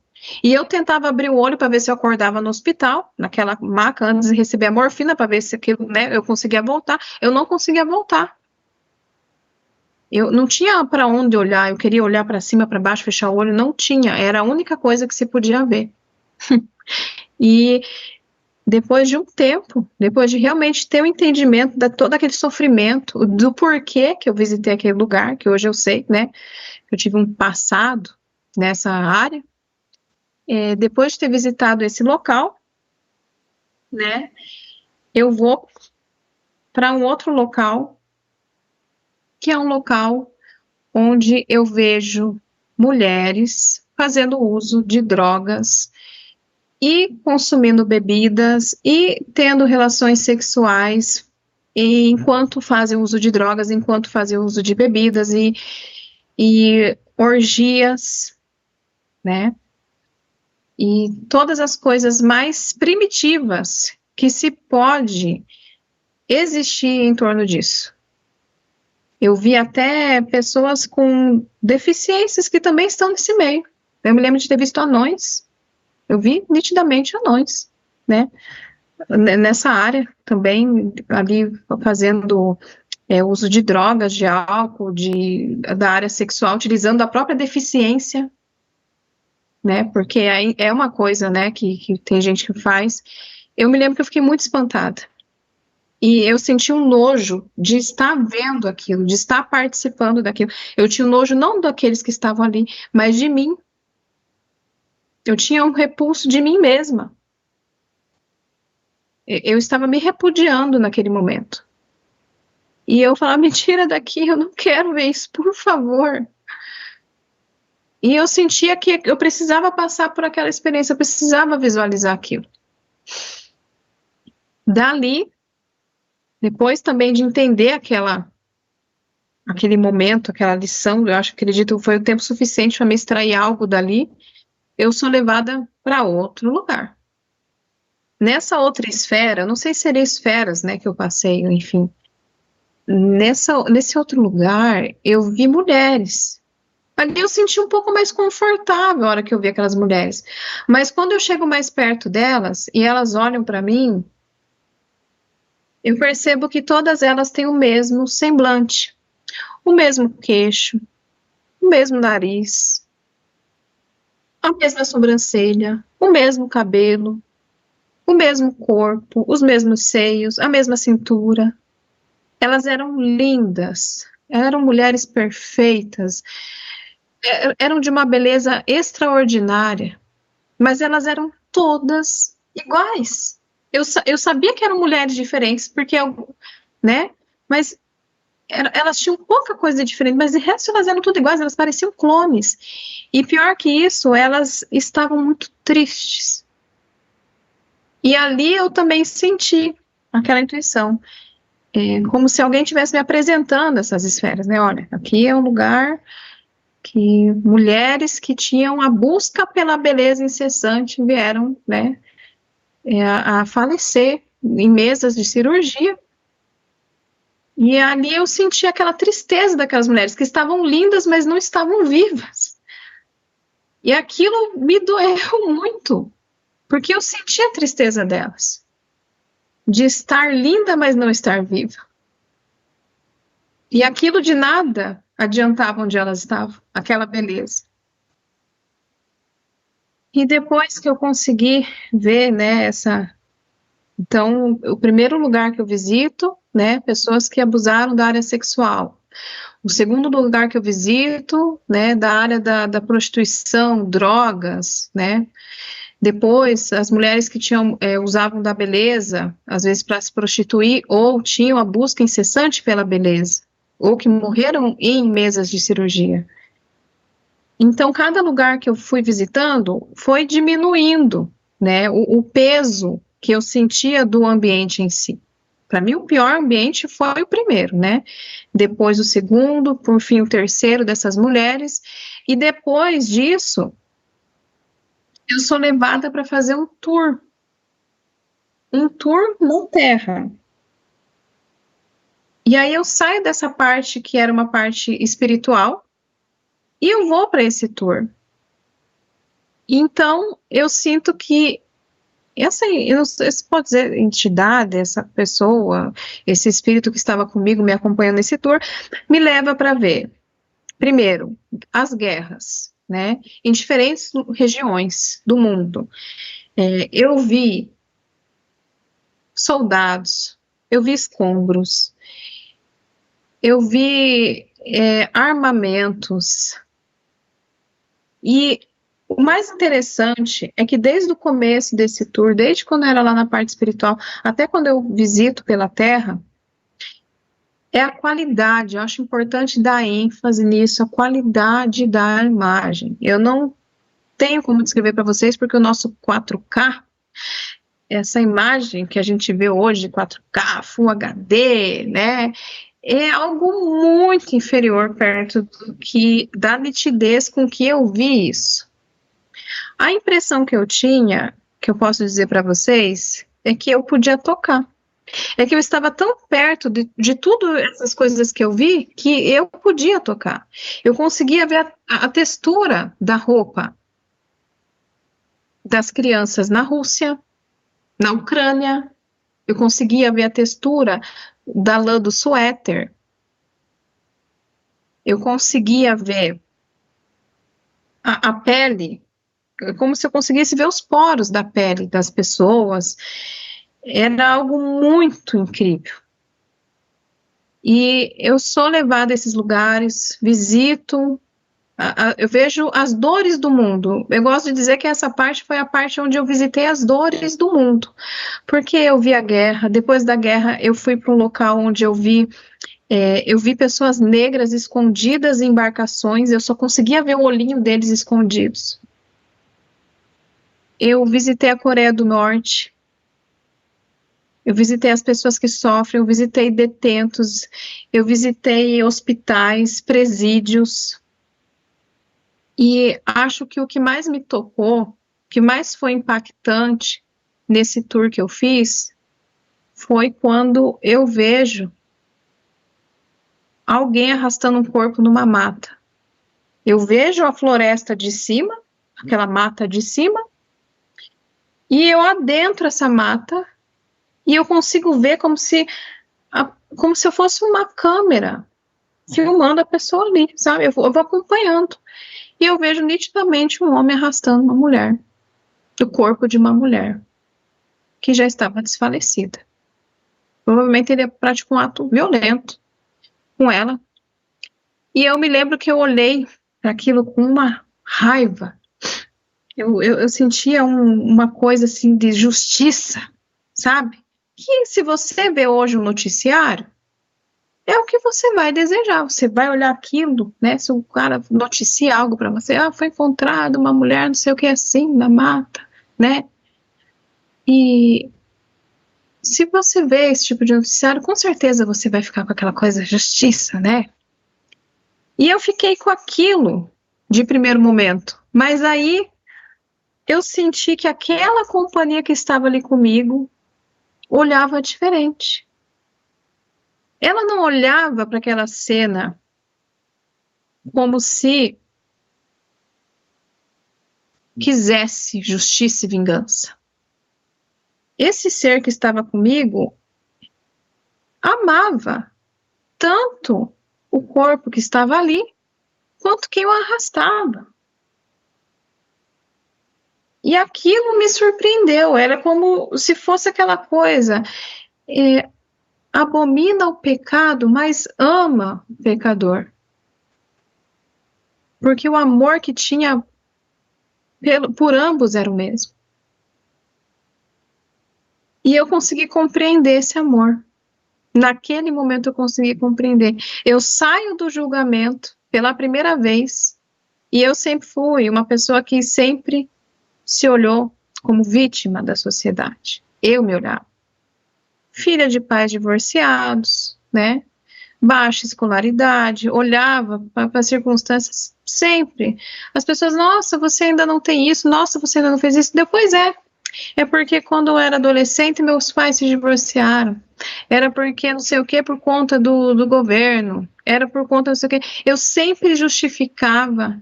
E eu tentava abrir o olho para ver se eu acordava no hospital, naquela maca, antes de receber a morfina, para ver se aquilo, né, eu conseguia voltar. Eu não conseguia voltar. Eu não tinha para onde olhar, eu queria olhar para cima, para baixo, fechar o olho, não tinha, era a única coisa que se podia ver. E depois de um tempo, depois de realmente ter o entendimento de todo aquele sofrimento, do porquê que eu visitei aquele lugar, que hoje eu sei, né, eu tive um passado nessa área, depois de ter visitado esse local, né, eu vou para um outro local, que é um local onde eu vejo mulheres fazendo uso de drogas e consumindo bebidas e tendo relações sexuais enquanto fazem uso de drogas, enquanto fazem uso de bebidas e orgias, né? E todas as coisas mais primitivas que se pode existir em torno disso. Eu vi até pessoas com deficiências que também estão nesse meio. Eu me lembro de ter visto anões. Eu vi nitidamente anões, né? Nessa área também, ali fazendo uso de drogas, de álcool, da área sexual, utilizando a própria deficiência, né? Porque é uma coisa, né, que tem gente que faz. Eu me lembro que eu fiquei muito espantada. E eu senti um nojo de estar vendo aquilo, de estar participando daquilo. Eu tinha um nojo não daqueles que estavam ali, mas de mim. Eu tinha um repulso de mim mesma. Eu estava me repudiando naquele momento. E eu falava: me tira daqui, eu não quero ver isso, por favor. E eu sentia que eu precisava passar por aquela experiência, eu precisava visualizar aquilo. Dali, depois também de entender aquele momento, aquela lição, eu acredito que foi o tempo suficiente para me extrair algo dali, eu sou levada para outro lugar. Nessa outra esfera, não sei se seria esferas, né, que eu passei, enfim. Nesse outro lugar, eu vi mulheres. Ali eu senti um pouco mais confortável a hora que eu vi aquelas mulheres. Mas quando eu chego mais perto delas e elas olham para mim, eu percebo que todas elas têm o mesmo semblante, o mesmo queixo, o mesmo nariz, a mesma sobrancelha, o mesmo cabelo, o mesmo corpo, os mesmos seios, a mesma cintura. Elas eram lindas, eram mulheres perfeitas, eram de uma beleza extraordinária, mas elas eram todas iguais. Eu sabia que eram mulheres diferentes, porque, né, mas elas tinham pouca coisa diferente, mas de resto elas eram tudo iguais, elas pareciam clones. E pior que isso, elas estavam muito tristes. E ali eu também senti aquela intuição, como se alguém estivesse me apresentando essas esferas, né? Olha, aqui é um lugar que mulheres que tinham a busca pela beleza incessante vieram, né, a falecer em mesas de cirurgia. E ali eu senti aquela tristeza daquelas mulheres que estavam lindas, mas não estavam vivas. E aquilo me doeu muito, porque eu senti a tristeza delas, de estar linda, mas não estar viva. E aquilo de nada adiantava onde elas estavam, aquela beleza. E depois que eu consegui ver, né, Então, o primeiro lugar que eu visito, né, pessoas que abusaram da área sexual. O segundo lugar que eu visito, né, da área da prostituição, drogas, né. Depois, as mulheres que usavam da beleza, às vezes para se prostituir, ou tinham a busca incessante pela beleza, ou que morreram em mesas de cirurgia. Então, cada lugar que eu fui visitando foi diminuindo, né, o peso que eu sentia do ambiente em si. Para mim, o pior ambiente foi o primeiro, né? Depois o segundo, por fim o terceiro dessas mulheres, e depois disso, eu sou levada para fazer um tour na Terra. E aí eu saio dessa parte que era uma parte espiritual, e eu vou para esse tour. Então, eu sinto que eu não sei se pode dizer entidade, essa pessoa, esse espírito que estava comigo me acompanhando nesse tour, me leva para ver, primeiro, as guerras, né, em diferentes regiões do mundo. Eu vi soldados, eu vi escombros, eu vi armamentos, e o mais interessante é que desde o começo desse tour, desde quando eu era lá na parte espiritual, até quando eu visito pela Terra, é a qualidade. Eu acho importante dar ênfase nisso, a qualidade da imagem. Eu não tenho como descrever para vocês, porque o nosso 4K, essa imagem que a gente vê hoje, 4K, Full HD, né, é algo muito inferior perto da nitidez com que eu vi isso. A impressão que eu tinha, que eu posso dizer para vocês, é que eu podia tocar. É que eu estava tão perto de tudo essas coisas que eu vi, que eu podia tocar. Eu conseguia ver a textura da roupa das crianças na Rússia, na Ucrânia. Eu conseguia ver a textura da lã do suéter. Eu conseguia ver a pele, como se eu conseguisse ver os poros da pele das pessoas. Era algo muito incrível. E eu sou levada a esses lugares, visito, eu vejo as dores do mundo. Eu gosto de dizer que essa parte foi a parte onde eu visitei as dores do mundo, porque eu vi a guerra. Depois da guerra, eu fui para um local onde eu vi pessoas negras escondidas em embarcações. Eu só conseguia ver o olhinho deles escondidos. Eu visitei a Coreia do Norte. Eu visitei as pessoas que sofrem, eu visitei detentos, eu visitei hospitais, presídios. E acho que o que mais me tocou, o que mais foi impactante nesse tour que eu fiz, foi quando eu vejo alguém arrastando um corpo numa mata. Eu vejo a floresta de cima, aquela mata de cima, e eu adentro essa mata, e eu consigo ver como se eu fosse uma câmera filmando a pessoa ali, sabe? Eu vou acompanhando. E eu vejo nitidamente um homem arrastando uma mulher, o corpo de uma mulher, que já estava desfalecida. Provavelmente ele praticou um ato violento com ela. E eu me lembro que eu olhei para aquilo com uma raiva. Eu sentia uma coisa assim de justiça, sabe? Que se você vê hoje um noticiário, é o que você vai desejar. Você vai olhar aquilo, né? Se o cara noticia algo para você, foi encontrada uma mulher, não sei o que assim, na mata, né? E se você vê esse tipo de noticiário, com certeza você vai ficar com aquela coisa justiça, né? E eu fiquei com aquilo de primeiro momento. Mas aí eu senti que aquela companhia que estava ali comigo olhava diferente. Ela não olhava para aquela cena como se quisesse justiça e vingança. Esse ser que estava comigo amava tanto o corpo que estava ali, quanto quem o arrastava. E aquilo me surpreendeu, era como se fosse aquela coisa, abomina o pecado, mas ama o pecador. Porque o amor que tinha por ambos era o mesmo. E eu consegui compreender esse amor. Naquele momento eu consegui compreender. Eu saio do julgamento pela primeira vez, e eu sempre fui uma pessoa que sempre se olhou como vítima da sociedade. Eu me olhava. Filha de pais divorciados, né? Baixa escolaridade, olhava para as circunstâncias sempre. As pessoas, nossa, você ainda não tem isso, nossa, você ainda não fez isso. Depois é porque quando eu era adolescente, meus pais se divorciaram. Era porque não sei o que, por conta do governo. Era por conta não sei o que. Eu sempre justificava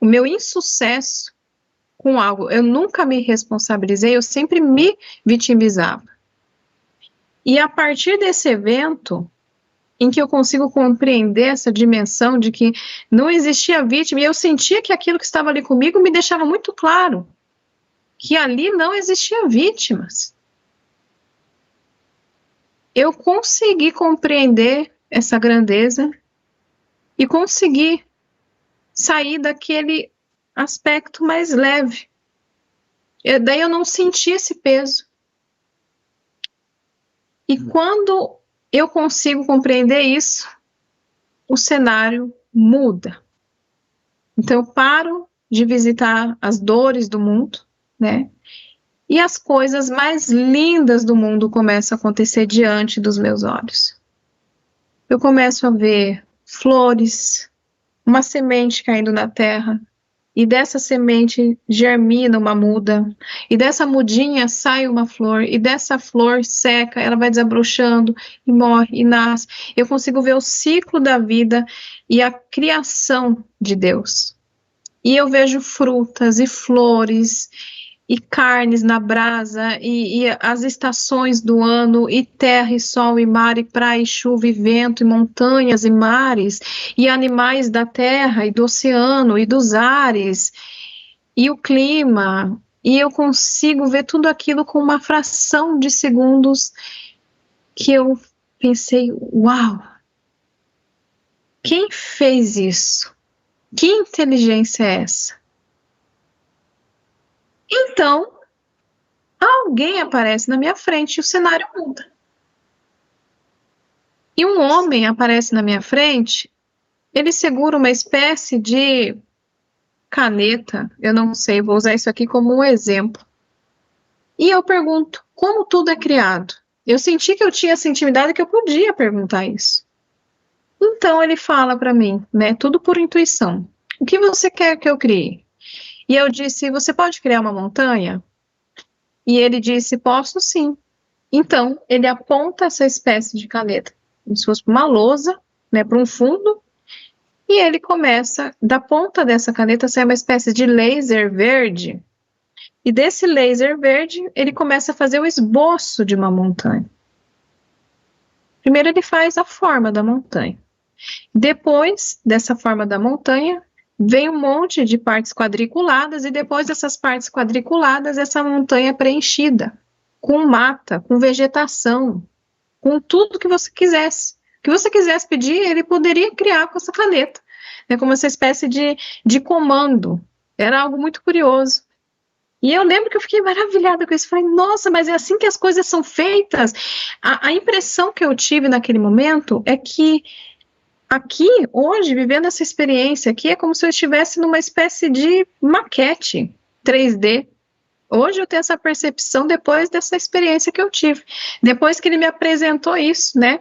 o meu insucesso com algo. Eu nunca me responsabilizei, eu sempre me vitimizava. E a partir desse evento, em que eu consigo compreender essa dimensão de que não existia vítima, e eu sentia que aquilo que estava ali comigo me deixava muito claro que ali não existia vítimas. Eu consegui compreender essa grandeza e consegui sair daquele aspecto mais leve. Daí eu não senti esse peso. E quando eu consigo compreender isso, o cenário muda. Então eu paro de visitar as dores do mundo, né? E as coisas mais lindas do mundo começam a acontecer diante dos meus olhos. Eu começo a ver flores, uma semente caindo na terra, e dessa semente germina uma muda, e dessa mudinha sai uma flor, e dessa flor seca, ela vai desabrochando, e morre, e nasce. Eu consigo ver o ciclo da vida e a criação de Deus. E eu vejo frutas e flores, e carnes na brasa, e as estações do ano, e terra, e sol, e mar, e praia, e chuva, e vento, e montanhas, e mares, e animais da terra, e do oceano, e dos ares, e o clima, e eu consigo ver tudo aquilo com uma fração de segundos que eu pensei, uau, quem fez isso? Que inteligência é essa? Então, alguém aparece na minha frente e o cenário muda. E um homem aparece na minha frente, ele segura uma espécie de caneta, eu não sei, vou usar isso aqui como um exemplo. E eu pergunto, como tudo é criado? Eu senti que eu tinha essa intimidade que eu podia perguntar isso. Então ele fala para mim, né, tudo por intuição. O que você quer que eu crie? E eu disse, você pode criar uma montanha? E ele disse, posso sim. Então, ele aponta essa espécie de caneta, como se fosse uma lousa, né, para um fundo, e ele começa, da ponta dessa caneta, sai uma espécie de laser verde, e desse laser verde, ele começa a fazer o esboço de uma montanha. Primeiro ele faz a forma da montanha. Depois dessa forma da montanha, vem um monte de partes quadriculadas, e depois dessas partes quadriculadas, essa montanha é preenchida com mata, com vegetação, com tudo que você quisesse. O que você quisesse pedir, ele poderia criar com essa caneta, né, como essa espécie de comando. Era algo muito curioso. E eu lembro que eu fiquei maravilhada com isso. Falei, nossa, mas é assim que as coisas são feitas. A impressão que eu tive naquele momento é que aqui, hoje, vivendo essa experiência aqui, é como se eu estivesse numa espécie de maquete 3D. Hoje eu tenho essa percepção depois dessa experiência que eu tive. Depois que ele me apresentou isso, né?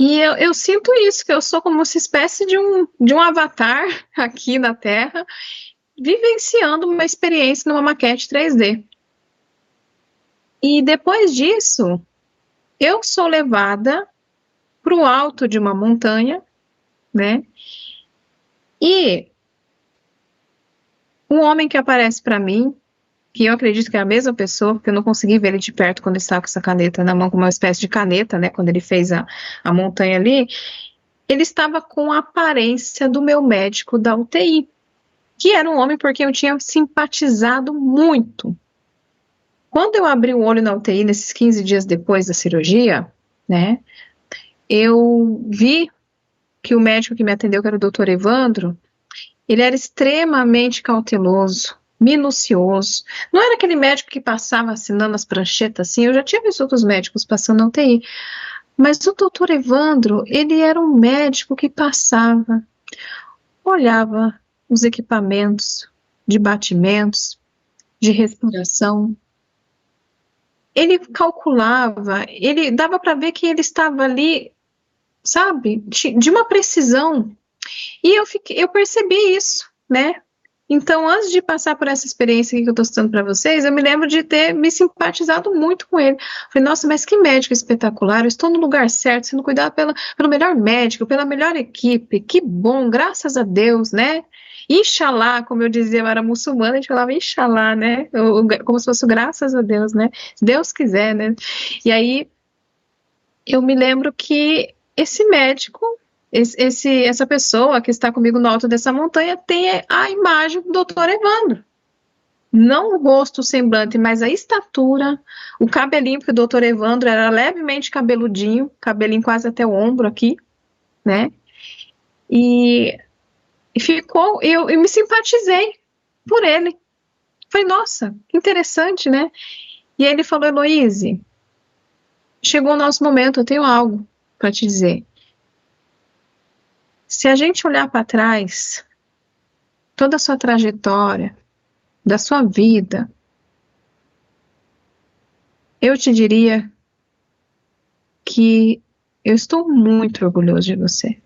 E eu sinto isso, que eu sou como uma espécie de um avatar aqui na Terra, vivenciando uma experiência numa maquete 3D. E depois disso, eu sou levada para o alto de uma montanha, né? E um homem que aparece para mim, que eu acredito que é a mesma pessoa, porque eu não consegui ver ele de perto quando ele estava com essa caneta na mão, com uma espécie de caneta, né? Quando ele fez a montanha ali, ele estava com a aparência do meu médico da UTI, que era um homem porque eu tinha simpatizado muito. Quando eu abri o olho na UTI, nesses 15 dias depois da cirurgia, né, eu vi que o médico que me atendeu, que era o Dr. Evandro, ele era extremamente cauteloso, minucioso. Não era aquele médico que passava assinando as pranchetas assim, eu já tinha visto outros médicos passando na UTI, mas o Dr. Evandro, ele era um médico que passava, olhava os equipamentos de batimentos, de respiração. Ele calculava, ele dava para ver que ele estava ali, sabe, de uma precisão. E eu percebi isso, né? Então, antes de passar por essa experiência que eu estou citando para vocês, eu me lembro de ter me simpatizado muito com ele. Falei, nossa, mas que médico espetacular, eu estou no lugar certo, sendo cuidado pelo melhor médico, pela melhor equipe, que bom, graças a Deus, né? Inxalá, como eu dizia, eu era muçulmana, a gente falava Inxalá, né? Como se fosse graças a Deus, né? Se Deus quiser, né? E aí, eu me lembro que esse médico, essa pessoa que está comigo no alto dessa montanha tem a imagem do Dr. Evandro. Não o rosto, o semblante, mas a estatura, o cabelinho, porque o Dr. Evandro era levemente cabeludinho, cabelinho quase até o ombro aqui, né? E ficou, eu me simpatizei por ele. Falei, nossa, que interessante, né? E aí ele falou, Heloíse, chegou o nosso momento, eu tenho algo para te dizer. Se a gente olhar para trás, toda a sua trajetória, da sua vida, eu te diria que eu estou muito orgulhoso de você.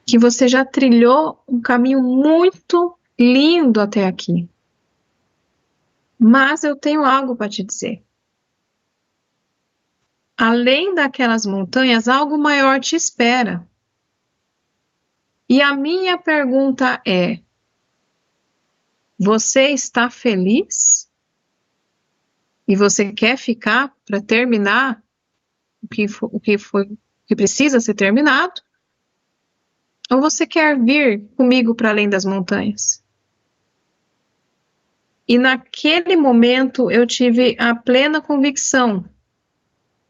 Que você já trilhou um caminho muito lindo até aqui. Mas eu tenho algo para te dizer. Além daquelas montanhas, algo maior te espera. E a minha pergunta é: você está feliz? E você quer ficar para terminar o que precisa ser terminado? Ou você quer vir comigo para além das montanhas? E naquele momento eu tive a plena convicção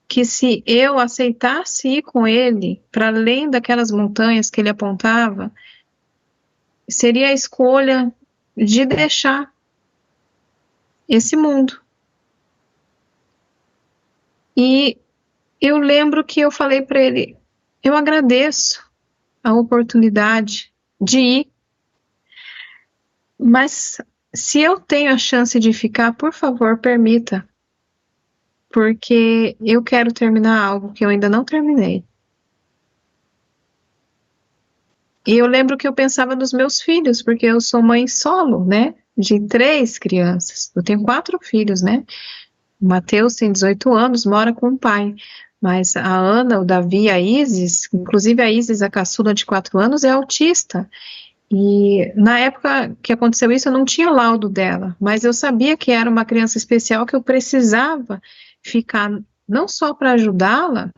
que se eu aceitasse ir com ele para além daquelas montanhas que ele apontava, seria a escolha de deixar esse mundo. E eu lembro que eu falei para ele, eu agradeço a oportunidade de ir, mas se eu tenho a chance de ficar, por favor, permita, porque eu quero terminar algo que eu ainda não terminei. E eu lembro que eu pensava nos meus filhos, porque eu sou mãe solo, né, de 3 crianças. Eu tenho 4 filhos, né? O Matheus tem 18 anos, mora com o pai. Mas a Ana, o Davi, a Isis, inclusive a Isis, a caçula de 4 anos, é autista. E na época que aconteceu isso, eu não tinha laudo dela, mas eu sabia que era uma criança especial que eu precisava ficar não só para ajudá-la,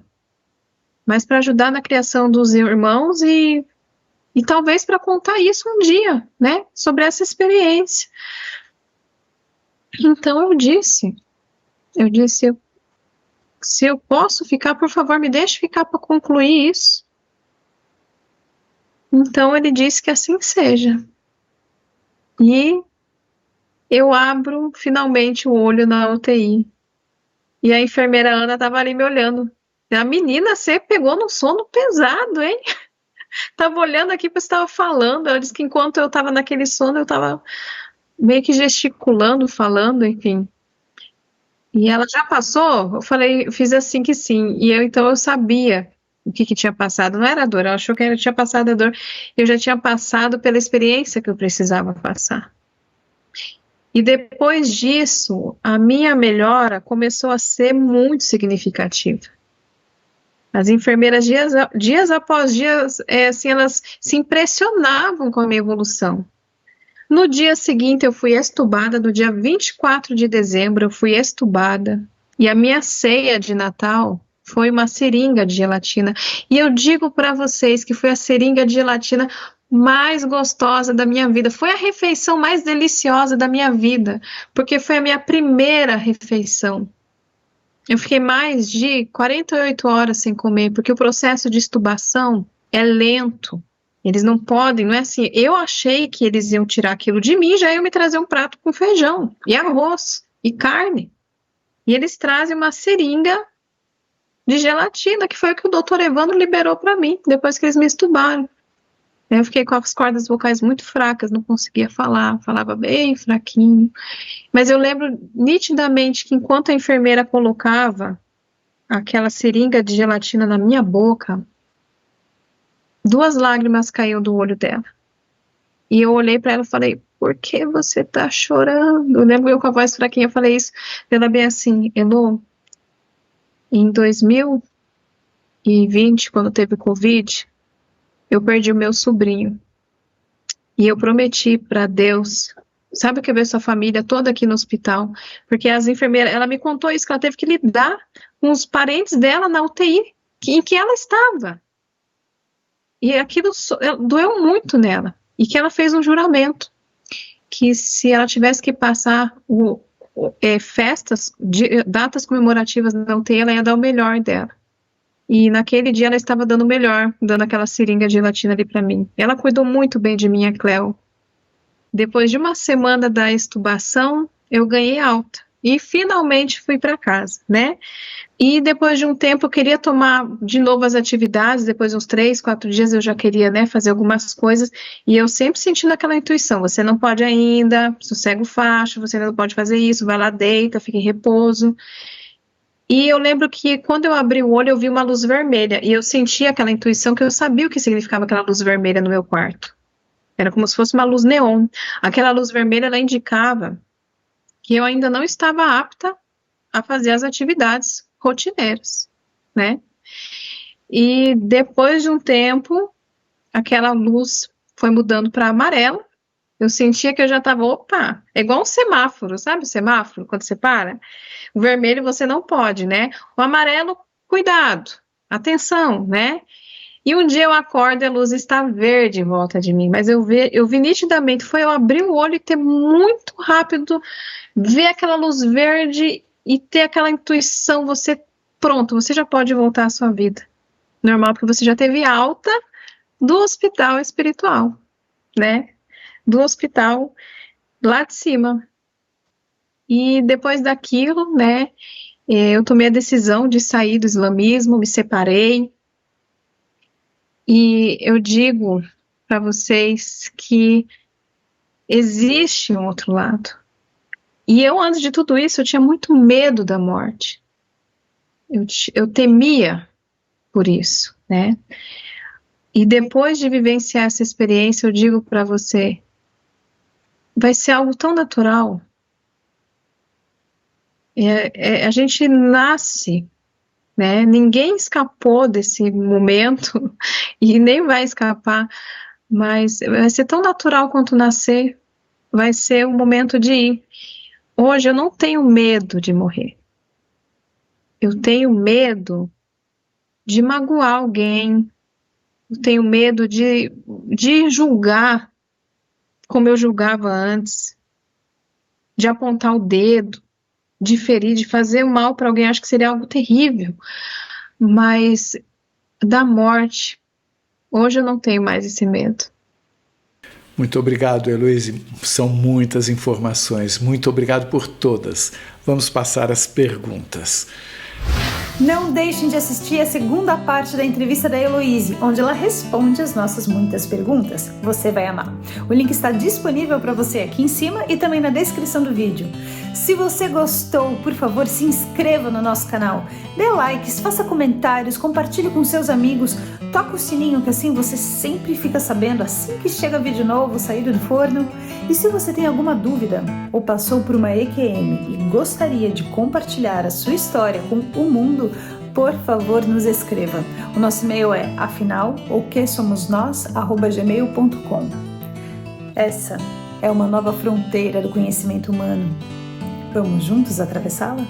mas para ajudar na criação dos irmãos e talvez para contar isso um dia, né, sobre essa experiência. Então eu disse, se eu posso ficar, por favor, me deixe ficar para concluir isso. Então ele disse que assim seja. E eu abro finalmente o olho na UTI. E a enfermeira Ana estava ali me olhando. A menina, você pegou no sono pesado, hein? Tava olhando aqui para você estava falando. Ela disse que enquanto eu estava naquele sono, eu estava meio que gesticulando, falando, enfim. E ela já passou? Eu falei, eu fiz assim que sim. Então eu sabia o que tinha passado. Não era a dor, ela achou que eu tinha passado a dor. Eu já tinha passado pela experiência que eu precisava passar. E depois disso, a minha melhora começou a ser muito significativa. As enfermeiras, dias após dias, assim, elas se impressionavam com a minha evolução. No dia seguinte, eu fui extubada, no dia 24 de dezembro, eu fui extubada. E a minha ceia de Natal foi uma seringa de gelatina. E eu digo para vocês que foi a seringa de gelatina mais gostosa da minha vida. Foi a refeição mais deliciosa da minha vida, porque foi a minha primeira refeição. Eu fiquei mais de 48 horas sem comer, porque o processo de extubação é lento. Eles não podem, não é assim. Eu achei que eles iam tirar aquilo de mim, já iam me trazer um prato com feijão, e arroz, e carne. E eles trazem uma seringa de gelatina, que foi o que o doutor Evandro liberou para mim, depois que eles me extubaram. Eu fiquei com as cordas vocais muito fracas, não conseguia falar, falava bem fraquinho. Mas eu lembro nitidamente que enquanto a enfermeira colocava aquela seringa de gelatina na minha boca, 2 lágrimas caíam do olho dela. E eu olhei para ela e falei, por que você tá chorando? Eu lembro eu com a voz fraquinha, eu falei isso. Ela bem assim, Elô, em 2020, quando teve Covid, eu perdi o meu sobrinho. E eu prometi para Deus, sabe o que eu vejo sua família toda aqui no hospital? Porque as enfermeiras, ela me contou isso, que ela teve que lidar com os parentes dela na UTI, em que ela estava. E aquilo doeu muito nela. E que ela fez um juramento, que se ela tivesse que passar festas, datas comemorativas na UTI, ela ia dar o melhor dela. E naquele dia ela estava dando o melhor, dando aquela seringa de gelatina ali para mim. Ela cuidou muito bem de mim, a Cleo. Depois de uma semana da extubação, eu ganhei alta. E finalmente fui para casa, né? E depois de um tempo eu queria tomar de novo as atividades, depois de uns 3, 4 dias eu já queria, né, fazer algumas coisas, e eu sempre sentindo aquela intuição, você não pode ainda, sossega o facho, você não pode fazer isso, vai lá, deita, fica em repouso. E eu lembro que quando eu abri o olho eu vi uma luz vermelha, e eu senti aquela intuição que eu sabia o que significava aquela luz vermelha no meu quarto. Era como se fosse uma luz neon. Aquela luz vermelha, ela indicava que eu ainda não estava apta a fazer as atividades rotineiras, né? E depois de um tempo, aquela luz foi mudando para amarela. Eu sentia que eu já estava, opa, é igual um semáforo, sabe o semáforo, quando você para? O vermelho você não pode, né? O amarelo, cuidado, atenção, né? E um dia eu acordo e a luz está verde em volta de mim, mas eu vi nitidamente, foi eu abrir o olho e ter muito rápido, ver aquela luz verde e ter aquela intuição, pronto, você já pode voltar à sua vida normal, porque você já teve alta do hospital espiritual, né? Do hospital lá de cima. E depois daquilo, né, eu tomei a decisão de sair do islamismo, me separei. E eu digo para vocês que existe um outro lado. E eu, antes de tudo isso, eu tinha muito medo da morte. Eu temia por isso, né? E depois de vivenciar essa experiência, eu digo para você, vai ser algo tão natural. A gente nasce, né? Ninguém escapou desse momento e nem vai escapar, mas vai ser tão natural quanto nascer, vai ser o momento de ir. Hoje eu não tenho medo de morrer. Eu tenho medo de magoar alguém, eu tenho medo de julgar como eu julgava antes, de apontar o dedo, de ferir, de fazer mal para alguém. Acho que seria algo terrível, mas da morte, hoje eu não tenho mais esse medo. Muito obrigado, Heloíse. São muitas informações. Muito obrigado por todas. Vamos passar às perguntas. Não deixem de assistir a segunda parte da entrevista da Heloíse, onde ela responde as nossas muitas perguntas. Você vai amar. O link está disponível para você aqui em cima e também na descrição do vídeo. Se você gostou, por favor, se inscreva no nosso canal. Dê likes, faça comentários, compartilhe com seus amigos, toca o sininho que assim você sempre fica sabendo assim que chega vídeo novo saído do forno. E se você tem alguma dúvida ou passou por uma EQM e gostaria de compartilhar a sua história com o mundo, por favor, nos escreva. O nosso e-mail é afinal.oquesomosnós@gmail.com. Essa é uma nova fronteira do conhecimento humano. Vamos juntos atravessá-la?